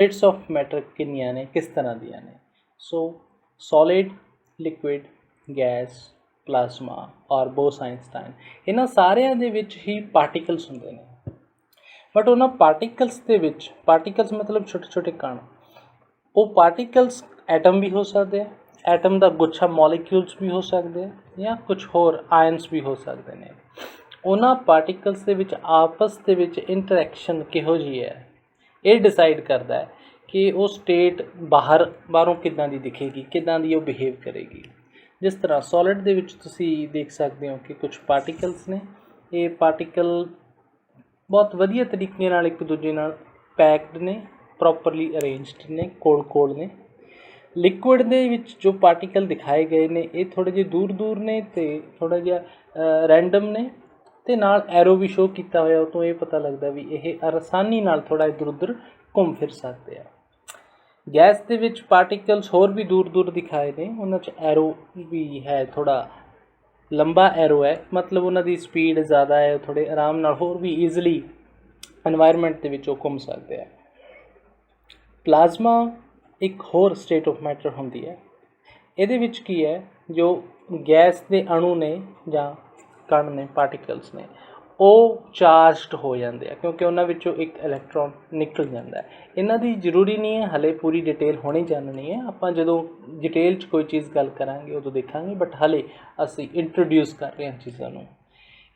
Status of matter ਕਿੰਨੀਆਂ ਨੇ, ਕਿਸ ਤਰ੍ਹਾਂ ਦੀਆਂ ਨੇ? ਸੋ ਸੋਲਿਡ, ਲਿਕੁਇਡ, ਗੈਸ, ਪਲਾਜ਼ਮਾ ਔਰ ਬੋਸ-ਆਈਨਸਟਾਈਨ, ਇਹਨਾਂ ਸਾਰਿਆਂ ਦੇ ਵਿੱਚ ਹੀ ਪਾਰਟੀਕਲਸ ਹੁੰਦੇ ਨੇ। ਬਟ ਉਹਨਾਂ ਪਾਰਟੀਕਲਸ ਦੇ ਵਿੱਚ, ਪਾਰਟੀਕਲਸ ਮਤਲਬ ਛੋਟੇ ਛੋਟੇ ਕਣ, ਉਹ ਪਾਰਟੀਕਲਸ ਐਟਮ ਵੀ ਹੋ ਸਕਦੇ ਆ, ਐਟਮ ਦਾ ਗੁੱਛਾ ਮੋਲੀਕਿਊਲਸ ਵੀ ਹੋ ਸਕਦੇ ਆ, ਜਾਂ ਕੁਛ ਹੋਰ ਆਇਨਸ ਵੀ ਹੋ ਸਕਦੇ ਨੇ। ਉਹਨਾਂ ਪਾਰਟੀਕਲਸ ਦੇ ਵਿੱਚ ਆਪਸ ਦੇ ਵਿੱਚ ਇੰਟਰੈਕਸ਼ਨ ਕਿਹੋ ਜਿਹੀ ਹੈ, ਇਹ ਡਿਸਾਈਡ ਕਰਦਾ ਹੈ ਕਿ ਉਹ ਸਟੇਟ ਬਾਹਰੋਂ ਕਿੱਦਾਂ ਦੀ ਦਿਖੇਗੀ, ਕਿੱਦਾਂ ਦੀ ਉਹ ਬਿਹੇਵ ਕਰੇਗੀ। ਜਿਸ ਤਰ੍ਹਾਂ ਸੋਲਿਡ ਦੇ ਵਿੱਚ ਤੁਸੀਂ ਦੇਖ ਸਕਦੇ ਹੋ ਕਿ ਕੁਛ ਪਾਰਟੀਕਲਸ ਨੇ, ਇਹ ਪਾਰਟੀਕਲ ਬਹੁਤ ਵਧੀਆ ਤਰੀਕੇ ਨਾਲ ਇੱਕ ਦੂਜੇ ਨਾਲ ਪੈਕਡ ਨੇ, ਪ੍ਰੋਪਰਲੀ ਅਰੇਂਜਡ ਨੇ, ਕੋਲ ਨੇ। ਲਿਕੁਇਡ ਦੇ ਵਿੱਚ ਜੋ ਪਾਰਟੀਕਲ ਦਿਖਾਏ ਗਏ ਨੇ, ਇਹ ਥੋੜ੍ਹੇ ਜਿਹੇ ਦੂਰ ਨੇ ਅਤੇ ਥੋੜ੍ਹਾ ਜਿਹਾ ਰੈਂਡਮ ਨੇ, ਅਤੇ ਨਾਲ ਐਰੋ ਵੀ ਸ਼ੋਅ ਕੀਤਾ ਹੋਇਆ, ਉਹ ਤੋਂ ਇਹ ਪਤਾ ਲੱਗਦਾ ਵੀ ਇਹ ਆਸਾਨੀ ਨਾਲ ਥੋੜ੍ਹਾ ਇੱਧਰ ਉੱਧਰ ਘੁੰਮ ਫਿਰ ਸਕਦੇ ਆ। ਗੈਸ ਦੇ ਵਿੱਚ ਪਾਰਟੀਕਲਸ ਹੋਰ ਵੀ ਦੂਰ ਦਿਖਾਏ ਨੇ, ਉਹਨਾਂ 'ਚ ਐਰੋ ਵੀ ਹੈ, ਥੋੜ੍ਹਾ ਲੰਬਾ ਐਰੋ ਹੈ, ਮਤਲਬ ਉਹਨਾਂ ਦੀ ਸਪੀਡ ਜ਼ਿਆਦਾ ਹੈ, ਥੋੜ੍ਹੇ ਆਰਾਮ ਨਾਲ ਹੋਰ ਵੀ ਈਜ਼ਲੀ ਇਨਵਾਇਰਮੈਂਟ ਦੇ ਵਿੱਚ ਉਹ ਘੁੰਮ ਸਕਦੇ ਆ। ਪਲਾਜ਼ਮਾ ਇੱਕ ਹੋਰ ਸਟੇਟ ਆਫ ਮੈਟਰ ਹੁੰਦੀ ਹੈ। ਇਹਦੇ ਵਿੱਚ ਕੀ ਹੈ, ਜੋ ਗੈਸ ਦੇ ਅਣੂ ਨੇ ਜਾਂ ਕਣ ਨੇ, ਪਾਰਟੀਕਲਸ ਨੇ, ਉਹ ਚਾਰਜਡ ਹੋ ਜਾਂਦੇ ਆ ਕਿਉਂਕਿ ਉਹਨਾਂ ਵਿੱਚੋਂ ਇੱਕ ਇਲੈਕਟ੍ਰੋਨ ਨਿਕਲ ਜਾਂਦਾ। ਇਹਨਾਂ ਦੀ ਜ਼ਰੂਰੀ ਨਹੀਂ ਹੈ ਹਾਲੇ ਪੂਰੀ ਡਿਟੇਲ ਹੁਣੇ ਜਾਣਨੀ ਹੈ, ਆਪਾਂ ਜਦੋਂ ਡਿਟੇਲ 'ਚ ਕੋਈ ਚੀਜ਼ ਗੱਲ ਕਰਾਂਗੇ ਉਦੋਂ ਦੇਖਾਂਗੇ, ਬਟ ਹਾਲੇ ਅਸੀਂ ਇੰਟਰੋਡਿਊਸ ਕਰ ਰਹੇ ਹਾਂ ਚੀਜ਼ਾਂ ਨੂੰ।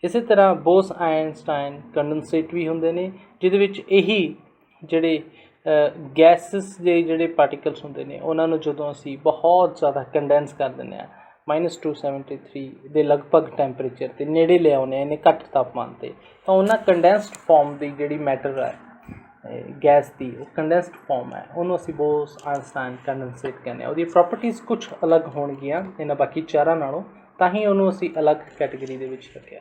ਇਸੇ ਤਰ੍ਹਾਂ ਬੋਸ-ਆਇਨਸਟਾਈਨ ਕੰਡੈਂਸੇਟ ਵੀ ਹੁੰਦੇ ਨੇ, ਜਿਹਦੇ ਵਿੱਚ ਇਹੀ ਜਿਹੜੇ ਗੈਸਿਸ ਦੇ ਜਿਹੜੇ ਪਾਰਟੀਕਲਸ ਹੁੰਦੇ ਨੇ, ਉਹਨਾਂ ਨੂੰ ਜਦੋਂ ਅਸੀਂ ਬਹੁਤ ਜ਼ਿਆਦਾ ਕੰਡੈਂਸ ਕਰ ਦਿੰਦੇ ਹਾਂ, -273 ਦੇ ਲਗਭਗ ਟੈਂਪਰੇਚਰ 'ਤੇ ਨੇੜੇ ਲਿਆਉਂਦੇ ਇੰਨੇ ਘੱਟ ਤਾਪਮਾਨ 'ਤੇ, ਤਾਂ ਉਹਨਾਂ ਕੰਡੈਂਸਡ ਫਾਰਮ ਦੀ ਜਿਹੜੀ ਮੈਟਰ ਹੈ ਗੈਸ ਦੀ, ਉਹ ਕੰਡੈਂਸਡ ਫਾਰਮ ਹੈ, ਉਹਨੂੰ ਅਸੀਂ ਬੋਸ-ਆਇਨਸਟਾਈਨ ਕੰਡੈਂਸੇਟ ਕਹਿੰਦੇ ਹਾਂ। ਉਹਦੀ ਪ੍ਰੋਪਰਟੀਜ਼ ਕੁਛ ਅਲੱਗ ਹੋਣਗੀਆਂ ਇਹਨਾਂ ਬਾਕੀ ਚਾਰਾਂ ਨਾਲੋਂ, ਤਾਂ ਹੀ ਉਹਨੂੰ ਅਸੀਂ ਅਲੱਗ ਕੈਟੇਗਰੀ ਦੇ ਵਿੱਚ ਰੱਖਿਆ।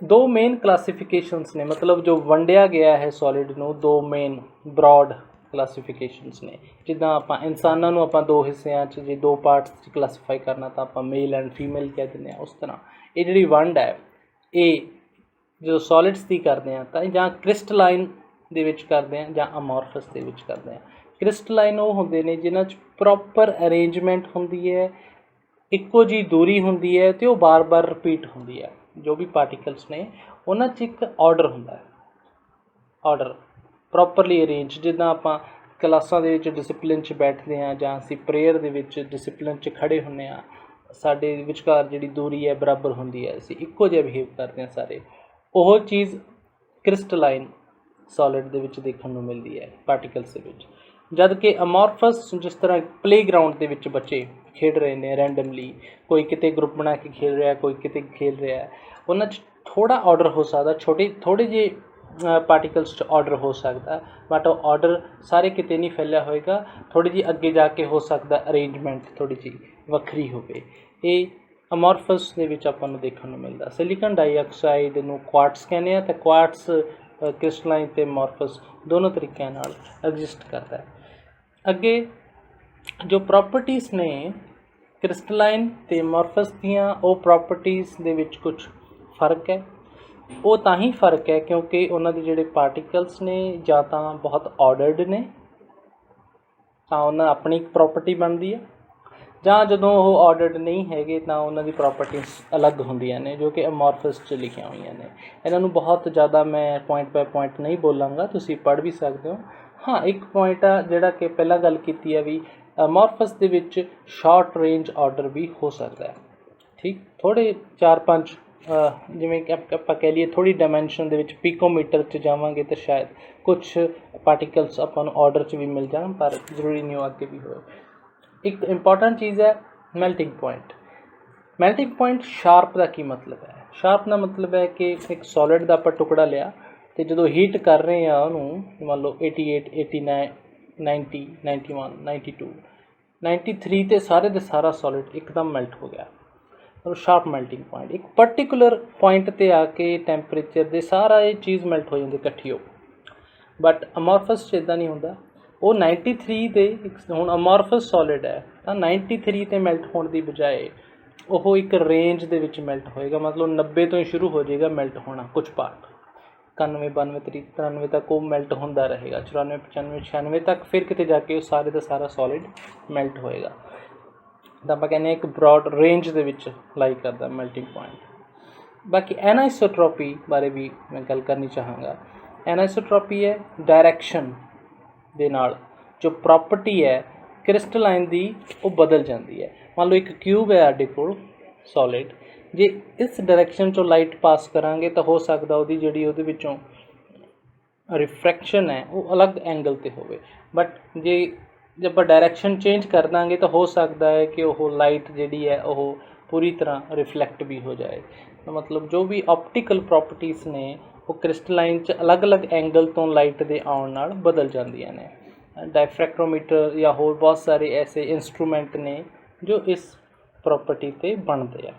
ਦੋ ਮੇਨ ਕਲਾਸੀਫਿਕੇਸ਼ਨਸ ਨੇ, ਮਤਲਬ ਜੋ ਵੰਡਿਆ ਗਿਆ ਹੈ ਸੋਲਿਡ ਨੂੰ, ਦੋ ਮੇਨ ਬਰੋਡ ਕਲਾਸੀਫਿਕੇਸ਼ਨਸ ਨੇ। ਜਿੱਦਾਂ ਆਪਾਂ ਇਨਸਾਨਾਂ ਨੂੰ ਆਪਾਂ ਦੋ ਹਿੱਸਿਆਂ 'ਚ, ਜੇ ਦੋ ਪਾਰਟਸ 'ਚ ਕਲਾਸੀਫਾਈ ਕਰਨਾ ਤਾਂ ਆਪਾਂ ਮੇਲ ਐਂਡ ਫੀਮੇਲ ਕਹਿ ਦਿੰਦੇ ਹਾਂ। ਉਸ ਤਰ੍ਹਾਂ ਇਹ ਜਿਹੜੀ ਵੰਡ ਹੈ, ਇਹ ਜਦੋਂ ਸੋਲਿਡਸ ਦੀ ਕਰਦੇ ਹਾਂ ਤਾਂ ਜਾਂ ਕ੍ਰਿਸਟਲਾਈਨ ਦੇ ਵਿੱਚ ਕਰਦੇ ਹਾਂ ਜਾਂ ਅਮੋਰਫਸ ਦੇ ਵਿੱਚ ਕਰਦੇ ਹਾਂ। ਕ੍ਰਿਸਟਲਾਈਨ ਉਹ ਹੁੰਦੇ ਨੇ ਜਿਨ੍ਹਾਂ 'ਚ ਪ੍ਰੋਪਰ ਅਰੇਂਜਮੈਂਟ ਹੁੰਦੀ ਹੈ, ਇੱਕੋ ਜਿਹੀ ਦੂਰੀ ਹੁੰਦੀ ਹੈ, ਅਤੇ ਉਹ ਬਾਰ-ਬਾਰ ਰਿਪੀਟ ਹੁੰਦੀ ਹੈ। ਜੋ ਵੀ ਪਾਰਟੀਕਲਸ ਨੇ ਉਹਨਾਂ 'ਚ ਇੱਕ ਆਰਡਰ ਹੁੰਦਾ ਹੈ, ਆਰਡਰ ਪ੍ਰੋਪਰਲੀ ਅਰੇਂਜ। ਜਿੱਦਾਂ ਆਪਾਂ ਕਲਾਸਾਂ ਦੇ ਵਿੱਚ ਡਿਸਿਪਲਿਨ 'ਚ ਬੈਠਦੇ ਹਾਂ ਜਾਂ ਅਸੀਂ ਪ੍ਰੇਅਰ ਦੇ ਵਿੱਚ ਡਿਸਿਪਲਿਨ 'ਚ ਖੜ੍ਹੇ ਹੁੰਦੇ ਹਾਂ, ਸਾਡੇ ਵਿਚਕਾਰ ਜਿਹੜੀ ਦੂਰੀ ਹੈ ਬਰਾਬਰ ਹੁੰਦੀ ਹੈ, ਅਸੀਂ ਇੱਕੋ ਜਿਹਾ ਬਿਹੇਵ ਕਰਦੇ ਹਾਂ ਸਾਰੇ। ਉਹ ਚੀਜ਼ ਕ੍ਰਿਸਟਲਾਈਨ ਸੋਲਿਡ ਦੇ ਵਿੱਚ ਦੇਖਣ ਨੂੰ ਮਿਲਦੀ ਹੈ ਪਾਰਟੀਕਲਸ ਦੇ ਵਿੱਚ। ਜਦ ਕਿ ਅਮੋਰਫਸ, ਜਿਸ ਤਰ੍ਹਾਂ ਪਲੇਗਰਾਊਂਡ ਦੇ ਵਿੱਚ ਬੱਚੇ ਖੇਡ ਰਹੇ ਨੇ ਰੈਂਡਮਲੀ, ਕੋਈ ਕਿਤੇ ਗਰੁੱਪ ਬਣਾ ਕੇ ਖੇਡ ਰਿਹਾ, ਕੋਈ ਕਿਤੇ ਖੇਡ ਰਿਹਾ, ਉਹਨਾਂ 'ਚ ਥੋੜ੍ਹਾ ਆਰਡਰ ਹੋ ਸਕਦਾ, ਥੋੜ੍ਹੇ ਜਿਹੇ ਪਾਰਟੀਕਲਸ 'ਚ ਆਰਡਰ ਹੋ ਸਕਦਾ, ਬਟ ਉਹ ਆਰਡਰ ਸਾਰੇ ਕਿਤੇ ਨਹੀਂ ਫੈਲਿਆ ਹੋਏਗਾ। ਥੋੜ੍ਹੀ ਜਿਹੀ ਅੱਗੇ ਜਾ ਕੇ ਹੋ ਸਕਦਾ ਅਰੇਂਜਮੈਂਟ ਥੋੜ੍ਹੀ ਜਿਹੀ ਵੱਖਰੀ ਹੋਵੇ। ਇਹ ਅਮੋਰਫਸ ਦੇ ਵਿੱਚ ਆਪਾਂ ਨੂੰ ਦੇਖਣ ਨੂੰ ਮਿਲਦਾ। ਸਿਲੀਕਨ ਡਾਈਆਕਸਾਈਡ ਨੂੰ ਕੁਆਰਟਸ ਕਹਿੰਦੇ ਆ, ਅਤੇ ਕੁਆਰਟਸ ਕ੍ਰਿਸਟਲਾਈਨ ਅਤੇ ਅਮੋਰਫਸ ਦੋਨੋਂ ਤਰੀਕਿਆਂ ਨਾਲ ਐਗਜ਼ਿਸਟ ਕਰਦਾ ਹੈ। ਅੱਗੇ ਜੋ ਪ੍ਰੋਪਰਟੀਜ਼ ਨੇ ਕ੍ਰਿਸਟਲਾਈਨ ਅਤੇ ਅਮੋਰਫਸ ਦੀਆਂ, ਉਹ ਪ੍ਰੋਪਰਟੀਜ਼ ਦੇ ਵਿੱਚ ਕੁਛ ਫ਼ਰਕ ਹੈ। ਉਹ ਤਾਂ ਹੀ ਫ਼ਰਕ ਹੈ ਕਿਉਂਕਿ ਉਹਨਾਂ ਦੇ ਜਿਹੜੇ ਪਾਰਟੀਕਲਸ ਨੇ ਜਾਂ ਤਾਂ ਬਹੁਤ ਆਰਡਰਡ ਨੇ, ਤਾਂ ਉਹਨਾਂ ਆਪਣੀ ਇੱਕ ਪ੍ਰੋਪਰਟੀ ਬਣਦੀ ਹੈ, ਜਾਂ ਜਦੋਂ ਉਹ ਆਰਡਰਡ ਨਹੀਂ ਹੈਗੇ ਤਾਂ ਉਹਨਾਂ ਦੀ ਪ੍ਰੋਪਰਟੀਜ਼ ਅਲੱਗ ਹੁੰਦੀਆਂ ਨੇ, ਜੋ ਕਿ ਅਮੋਰਫਸ 'ਚ ਲਿਖੀਆਂ ਹੋਈਆਂ ਨੇ। ਇਹਨਾਂ ਨੂੰ ਬਹੁਤ ਜ਼ਿਆਦਾ ਮੈਂ ਪੁਆਇੰਟ ਬਾਏ ਪੁਆਇੰਟ ਨਹੀਂ ਬੋਲਾਂਗਾ, ਤੁਸੀਂ ਪੜ੍ਹ ਵੀ ਸਕਦੇ ਹੋ। ਹਾਂ, ਇੱਕ ਪੁਆਇੰਟ ਆ ਜਿਹੜਾ ਕਿ ਪਹਿਲਾਂ ਗੱਲ ਕੀਤੀ ਹੈ ਵੀ ਅਮੋਰਫਸ ਦੇ ਵਿੱਚ ਸ਼ਾਰਟ ਰੇਂਜ ਆਰਡਰ ਵੀ ਹੋ ਸਕਦਾ ਹੈ। ਠੀਕ, ਥੋੜ੍ਹੇ 4-5 ਜਿਵੇਂ ਕਿ ਆਪਾਂ ਕਹਿ ਲਈਏ ਥੋੜ੍ਹੀ ਡਾਇਮੈਂਸ਼ਨ ਦੇ ਵਿੱਚ ਪੀਕੋਮੀਟਰ 'ਚ ਜਾਵਾਂਗੇ ਤਾਂ ਸ਼ਾਇਦ ਕੁਛ ਪਾਰਟੀਕਲਸ ਆਪਾਂ ਨੂੰ ਆਰਡਰ 'ਚ ਵੀ ਮਿਲ ਜਾਣ, ਪਰ ਜ਼ਰੂਰੀ ਨਹੀਂ ਉਹ ਅੱਗੇ ਵੀ ਹੋਏ। ਇੱਕ ਇੰਪੋਰਟੈਂਟ ਚੀਜ਼ ਹੈ melting point. Melting point sharp ਦਾ ਕੀ ਮਤਲਬ ਹੈ? ਸ਼ਾਰਪ ਦਾ ਮਤਲਬ ਹੈ ਕਿ ਇੱਕ ਸੋਲਿਡ ਦਾ ਆਪਾਂ ਟੁਕੜਾ ਲਿਆ, ਅਤੇ ਜਦੋਂ ਹੀਟ ਕਰ ਰਹੇ ਹਾਂ ਉਹਨੂੰ, ਮੰਨ ਲਓ 88, 89, 90, 91, 92, 93 'ਤੇ ਸਾਰੇ ਦੇ ਸਾਰਾ ਸੋਲਿਡ ਇੱਕਦਮ ਮੈਲਟ ਹੋ ਗਿਆ। ਔਰ ਸ਼ਾਰਪ ਮੈਲਟਿੰਗ ਪੁਆਇੰਟ ਇੱਕ ਪਰਟੀਕੂਲਰ ਪੁਆਇੰਟ 'ਤੇ ਆ ਕੇ ਟੈਂਪਰੇਚਰ ਦੇ ਸਾਰਾ ਇਹ ਚੀਜ਼ ਮੈਲਟ ਹੋ ਜਾਂਦੀ ਇਕੱਠੀ ਹੋ। ਬਟ ਅਮੋਰਫਸ 'ਚ ਇੱਦਾਂ ਨਹੀਂ ਹੁੰਦਾ। ਉਹ 93 'ਤੇ ਹੁਣ ਅਮੋਰਫਸ ਸੋਲਿਡ ਹੈ ਤਾਂ 93 'ਤੇ ਮੈਲਟ ਹੋਣ ਦੀ ਬਜਾਏ ਉਹ ਇੱਕ ਰੇਂਜ ਦੇ ਵਿੱਚ ਮੈਲਟ ਹੋਏਗਾ, ਮਤਲਬ 90 ਤੋਂ ਹੀ ਸ਼ੁਰੂ ਹੋ ਜਾਏਗਾ ਮੈਲਟ ਹੋਣਾ ਕੁਛ ਪਾਰਟ, 91 92 93 तक वो मैल्ट होंदा रहेगा, 94 95 96 तक फिर किते जाके वो सारे दा सारा सॉलिड मैल्ट होएगा। ਤਾਂ ਆਪਾਂ ਕਹਿੰਦੇ ਇੱਕ ਬਰੋਡ ਰੇਂਜ ਦੇ ਵਿੱਚ ਲਾਈ ਕਰਦਾ ਮੈਲਟਿੰਗ ਪੁਆਇੰਟ। ਬਾਕੀ ਐਨਾਈਸੋਟ੍ਰੋਪੀ ਬਾਰੇ ਵੀ ਮੈਂ ਗੱਲ ਕਰਨੀ ਚਾਹਾਂਗਾ। ਐਨਾਈਸੋਟ੍ਰੋਪੀ ਹੈ ਡਾਇਰੈਕਸ਼ਨ ਦੇ ਨਾਲ ਜੋ ਪ੍ਰੋਪਰਟੀ ਹੈ ਕ੍ਰਿਸਟਲਾਈਨ ਦੀ ਉਹ ਬਦਲ ਜਾਂਦੀ ਹੈ। ਮੰਨ ਲਓ ਇੱਕ ਕਿਊਬ ਹੈ ਸਾਡੇ ਕੋਲ ਸੋਲਿਡ, ਜੇ ਇਸ ਡਾਇਰੈਕਸ਼ਨ 'ਚੋਂ ਲਾਈਟ ਪਾਸ ਕਰਾਂਗੇ ਤਾਂ ਹੋ ਸਕਦਾ ਉਹਦੀ ਜਿਹੜੀ ਉਹਦੇ ਵਿੱਚੋਂ ਰਿਫਰੈਕਸ਼ਨ ਹੈ ਉਹ ਅਲੱਗ ਐਂਗਲ 'ਤੇ ਹੋਵੇ, ਬਟ ਜੇ ਆਪਾਂ ਡਾਇਰੈਕਸ਼ਨ ਚੇਂਜ ਕਰ ਦਾਂਗੇ ਤਾਂ ਹੋ ਸਕਦਾ ਹੈ ਕਿ ਉਹ ਲਾਈਟ ਜਿਹੜੀ ਹੈ ਉਹ ਪੂਰੀ ਤਰ੍ਹਾਂ ਰਿਫਲੈਕਟ ਵੀ ਹੋ ਜਾਏ। ਮਤਲਬ ਜੋ ਵੀ ਆਪਟੀਕਲ ਪ੍ਰੋਪਰਟੀਜ਼ ਨੇ ਉਹ ਕ੍ਰਿਸਟਲਾਈਨ 'ਚ ਅਲੱਗ-ਅਲੱਗ ਐਂਗਲ ਤੋਂ ਲਾਈਟ ਦੇ ਆਉਣ ਨਾਲ ਬਦਲ ਜਾਂਦੀਆਂ ਨੇ। ਡਾਇਫਰੈਕਟੋਮੀਟਰ ਜਾਂ ਹੋਰ ਬਹੁਤ ਸਾਰੇ ਐਸੇ ਇੰਸਟਰੂਮੈਂਟ ਨੇ ਜੋ ਇਸ ਪ੍ਰੋਪਰਟੀ 'ਤੇ ਬਣਦੇ ਆ।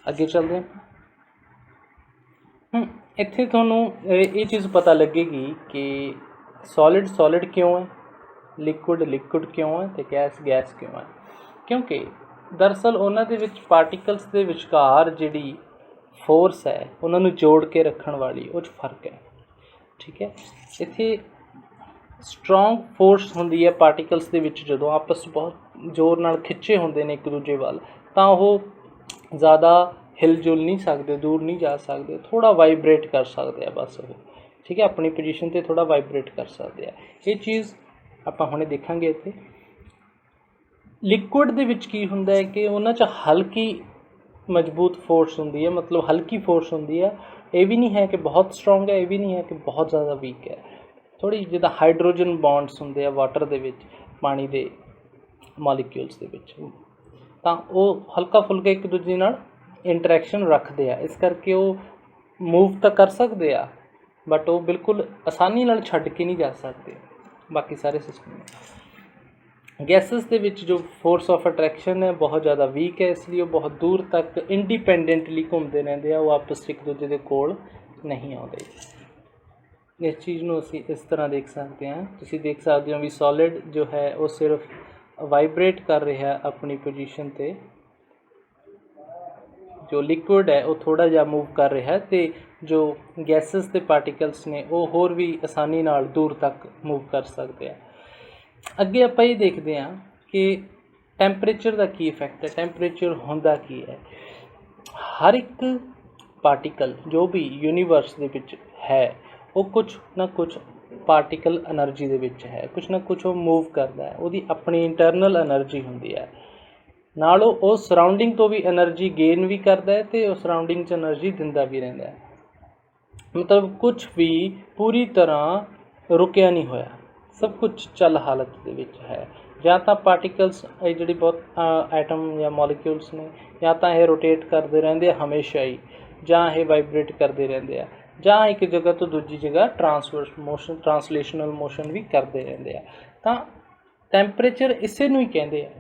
ਅੱਗੇ ਚੱਲਦੇ ਹਾਂ। ਇੱਥੇ ਤੁਹਾਨੂੰ ਇਹ ਚੀਜ਼ ਪਤਾ ਲੱਗੇਗੀ ਕਿ ਸੋਲਿਡ ਕਿਉਂ ਹੈ, ਲਿਕੁਇਡ ਕਿਉਂ ਹੈ ਅਤੇ ਗੈਸ ਕਿਉਂ ਹੈ। ਕਿਉਂਕਿ ਦਰਅਸਲ ਉਹਨਾਂ ਦੇ ਵਿੱਚ ਪਾਰਟੀਕਲਸ ਦੇ ਵਿਚਕਾਰ ਜਿਹੜੀ ਫੋਰਸ ਹੈ ਉਹਨਾਂ ਨੂੰ ਜੋੜ ਕੇ ਰੱਖਣ ਵਾਲੀ ਉਹ 'ਚ ਫਰਕ ਹੈ। ਠੀਕ ਹੈ, ਇੱਥੇ ਸਟਰੋਂਗ ਫੋਰਸ ਹੁੰਦੀ ਹੈ ਪਾਰਟੀਕਲਸ ਦੇ ਵਿੱਚ ਜਦੋਂ ਆਪਸ ਬਹੁਤ ਜ਼ੋਰ ਨਾਲ ਖਿੱਚੇ ਹੁੰਦੇ ਨੇ ਇੱਕ ਦੂਜੇ ਵੱਲ, ਤਾਂ ਉਹ ਜ਼ਿਆਦਾ ਹਿਲ ਜੁਲ ਨਹੀਂ ਸਕਦੇ, ਦੂਰ ਨਹੀਂ ਜਾ ਸਕਦੇ, ਥੋੜ੍ਹਾ ਵਾਈਬਰੇਟ ਕਰ ਸਕਦੇ ਆ ਬਸ ਉਹ। ਠੀਕ ਹੈ, ਆਪਣੀ ਪੋਜੀਸ਼ਨ 'ਤੇ ਥੋੜ੍ਹਾ ਵਾਈਬਰੇਟ ਕਰ ਸਕਦੇ ਆ। ਇਹ ਚੀਜ਼ ਆਪਾਂ ਹੁਣੇ ਦੇਖਾਂਗੇ। ਇੱਥੇ ਲਿਕੁਇਡ ਦੇ ਵਿੱਚ ਕੀ ਹੁੰਦਾ ਹੈ ਕਿ ਉਹਨਾਂ 'ਚ ਹਲਕੀ ਮਜ਼ਬੂਤ ਫੋਰਸ ਹੁੰਦੀ ਹੈ, ਮਤਲਬ ਹਲਕੀ ਫੋਰਸ ਹੁੰਦੀ ਹੈ। ਇਹ ਵੀ ਨਹੀਂ ਹੈ ਕਿ ਬਹੁਤ ਸਟਰੋਂਗ ਹੈ, ਇਹ ਵੀ ਨਹੀਂ ਹੈ ਕਿ ਬਹੁਤ ਜ਼ਿਆਦਾ ਵੀਕ ਹੈ। ਥੋੜ੍ਹੀ ਜਿੱਦਾਂ ਹਾਈਡਰੋਜਨ ਬੌਂਡਸ ਹੁੰਦੇ ਆ ਵਾਟਰ ਦੇ ਵਿੱਚ, ਪਾਣੀ ਦੇ ਮੋਲੀਕਿਊਲਸ ਦੇ ਵਿੱਚ, ਤਾਂ ਉਹ ਹਲਕਾ ਫੁਲਕਾ ਇੱਕ ਦੂਜੇ ਨਾਲ ਇੰਟਰੈਕਸ਼ਨ ਰੱਖਦੇ ਆ। ਇਸ ਕਰਕੇ ਉਹ ਮੂਵ ਤਾਂ ਕਰ ਸਕਦੇ ਆ, ਬਟ ਉਹ ਬਿਲਕੁਲ ਆਸਾਨੀ ਨਾਲ ਛੱਡ ਕੇ ਨਹੀਂ ਜਾ ਸਕਦੇ ਬਾਕੀ ਸਾਰੇ ਸਿਸਟਮ। ਗੈਸਿਸ ਦੇ ਵਿੱਚ ਜੋ ਫੋਰਸ ਆਫ ਅਟਰੈਕਸ਼ਨ ਹੈ ਬਹੁਤ ਜ਼ਿਆਦਾ ਵੀਕ ਹੈ, ਇਸ ਲਈ ਉਹ ਬਹੁਤ ਦੂਰ ਤੱਕ ਇੰਡੀਪੈਂਡੈਂਟਲੀ ਘੁੰਮਦੇ ਰਹਿੰਦੇ ਆ, ਉਹ ਆਪਸ 'ਚ ਇੱਕ ਦੂਜੇ ਦੇ ਕੋਲ ਨਹੀਂ ਆਉਂਦੇ। ਇਸ ਚੀਜ਼ ਨੂੰ ਅਸੀਂ ਇਸ ਤਰ੍ਹਾਂ ਦੇਖ ਸਕਦੇ ਹਾਂ। ਤੁਸੀਂ ਦੇਖ ਸਕਦੇ ਹੋ ਵੀ ਸੋਲਿਡ ਜੋ ਹੈ ਉਹ ਸਿਰਫ ਵਾਈਬਰੇਟ ਕਰ ਰਿਹਾ ਆਪਣੀ ਪੋਜੀਸ਼ਨ 'ਤੇ, ਜੋ ਲਿਕੁਇਡ ਹੈ ਉਹ ਥੋੜ੍ਹਾ ਜਿਹਾ ਮੂਵ ਕਰ ਰਿਹਾ, ਅਤੇ ਜੋ ਗੈਸਿਸ ਦੇ ਪਾਰਟੀਕਲਸ ਨੇ ਉਹ ਹੋਰ ਵੀ ਆਸਾਨੀ ਨਾਲ ਦੂਰ ਤੱਕ ਮੂਵ ਕਰ ਸਕਦੇ ਆ। ਅੱਗੇ ਆਪਾਂ ਇਹ ਦੇਖਦੇ ਹਾਂ ਕਿ ਟੈਂਪਰੇਚਰ ਦਾ ਕੀ ਇਫੈਕਟ ਹੈ। ਟੈਂਪਰੇਚਰ ਹੁੰਦਾ ਕੀ ਹੈ? ਹਰ ਇੱਕ ਪਾਰਟੀਕਲ ਜੋ ਵੀ ਯੂਨੀਵਰਸ ਦੇ ਵਿੱਚ ਹੈ ਉਹ ਕੁਛ ਨਾ ਕੁਛ ਪਾਰਟੀਕਲ ਐਨਰਜੀ ਦੇ ਵਿੱਚ ਹੈ, ਕੁਛ ਨਾ ਕੁਛ ਉਹ ਮੂਵ ਕਰਦਾ ਹੈ, ਉਹਦੀ ਆਪਣੀ ਇੰਟਰਨਲ ਐਨਰਜੀ ਹੁੰਦੀ ਹੈ। ਨਾਲ ਉਹ ਸਰਾਊਂਡਿੰਗ ਤੋਂ ਵੀ ਐਨਰਜੀ ਗੇਨ ਵੀ ਕਰਦਾ ਹੈ ਅਤੇ ਉਹ ਸਰਾਊਂਡਿੰਗ 'ਚ ਐਨਰਜੀ ਦਿੰਦਾ ਵੀ ਰਹਿੰਦਾ ਹੈ। ਮਤਲਬ ਕੁਛ ਵੀ ਪੂਰੀ ਤਰ੍ਹਾਂ ਰੁਕਿਆ ਨਹੀਂ ਹੋਇਆ, ਸਭ ਕੁਛ ਚੱਲ ਹਾਲਤ ਦੇ ਵਿੱਚ ਹੈ। ਜਾਂ ਤਾਂ ਪਾਰਟੀਕਲਸ ਇਹ ਜਿਹੜੀ ਬਹੁਤ ਐਟਮ ਜਾਂ ਮੋਲੀਕਿਊਲਸ ਨੇ, ਜਾਂ ਤਾਂ ਇਹ ਰੋਟੇਟ ਕਰਦੇ ਰਹਿੰਦੇ ਆ ਹਮੇਸ਼ਾ ਹੀ, ਜਾਂ ਇਹ ਵਾਈਬਰੇਟ ਕਰਦੇ ਰਹਿੰਦੇ ਆ, ਜਾਂ ਇੱਕ ਜਗ੍ਹਾ ਤੋਂ ਦੂਜੀ ਜਗ੍ਹਾ ਟਰਾਂਸਲੇਸ਼ਨਲ ਮੋਸ਼ਨ ਵੀ ਕਰਦੇ ਰਹਿੰਦੇ ਆ। ਤਾਂ ਟੈਂਪਰੇਚਰ ਇਸੇ ਨੂੰ ਹੀ ਕਹਿੰਦੇ ਆ।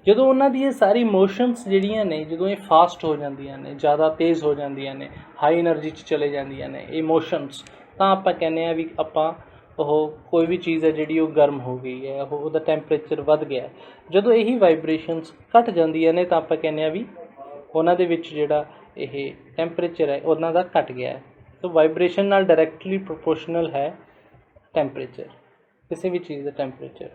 ਜਦੋਂ ਉਹਨਾਂ ਦੀ ਇਹ ਸਾਰੀ ਮੋਸ਼ਨਸ ਜਿਹੜੀਆਂ ਨੇ, ਜਦੋਂ ਇਹ ਫਾਸਟ ਹੋ ਜਾਂਦੀਆਂ ਨੇ, ਜ਼ਿਆਦਾ ਤੇਜ਼ ਹੋ ਜਾਂਦੀਆਂ ਨੇ, ਹਾਈ ਐਨਰਜੀ 'ਚ ਚਲੇ ਜਾਂਦੀਆਂ ਨੇ ਇਹ ਮੋਸ਼ਨਸ, ਤਾਂ ਆਪਾਂ ਕਹਿੰਦੇ ਹਾਂ ਵੀ ਆਪਾਂ ਉਹ ਕੋਈ ਵੀ ਚੀਜ਼ ਹੈ ਜਿਹੜੀ ਉਹ ਗਰਮ ਹੋ ਗਈ ਹੈ, ਉਹਦਾ ਟੈਂਪਰੇਚਰ ਵੱਧ ਗਿਆ। ਜਦੋਂ ਇਹੀ ਵਾਈਬ੍ਰੇਸ਼ਨਸ ਘਟ ਜਾਂਦੀਆਂ ਨੇ ਤਾਂ ਆਪਾਂ ਕਹਿੰਦੇ ਹਾਂ ਵੀ ਉਹਨਾਂ ਦੇ ਵਿੱਚ ਜਿਹੜਾ ਇਹ ਟੈਂਪਰੇਚਰ ਹੈ ਉਹਨਾਂ ਦਾ ਘਟ ਗਿਆ ਹੈ। ਸੋ ਵਾਈਬ੍ਰੇਸ਼ਨ ਨਾਲ ਡਾਇਰੈਕਟਲੀ ਪ੍ਰੋਪੋਰਸ਼ਨਲ ਹੈ ਟੈਂਪਰੇਚਰ, ਕਿਸੇ ਵੀ ਚੀਜ਼ ਦਾ ਟੈਂਪਰੇਚਰ।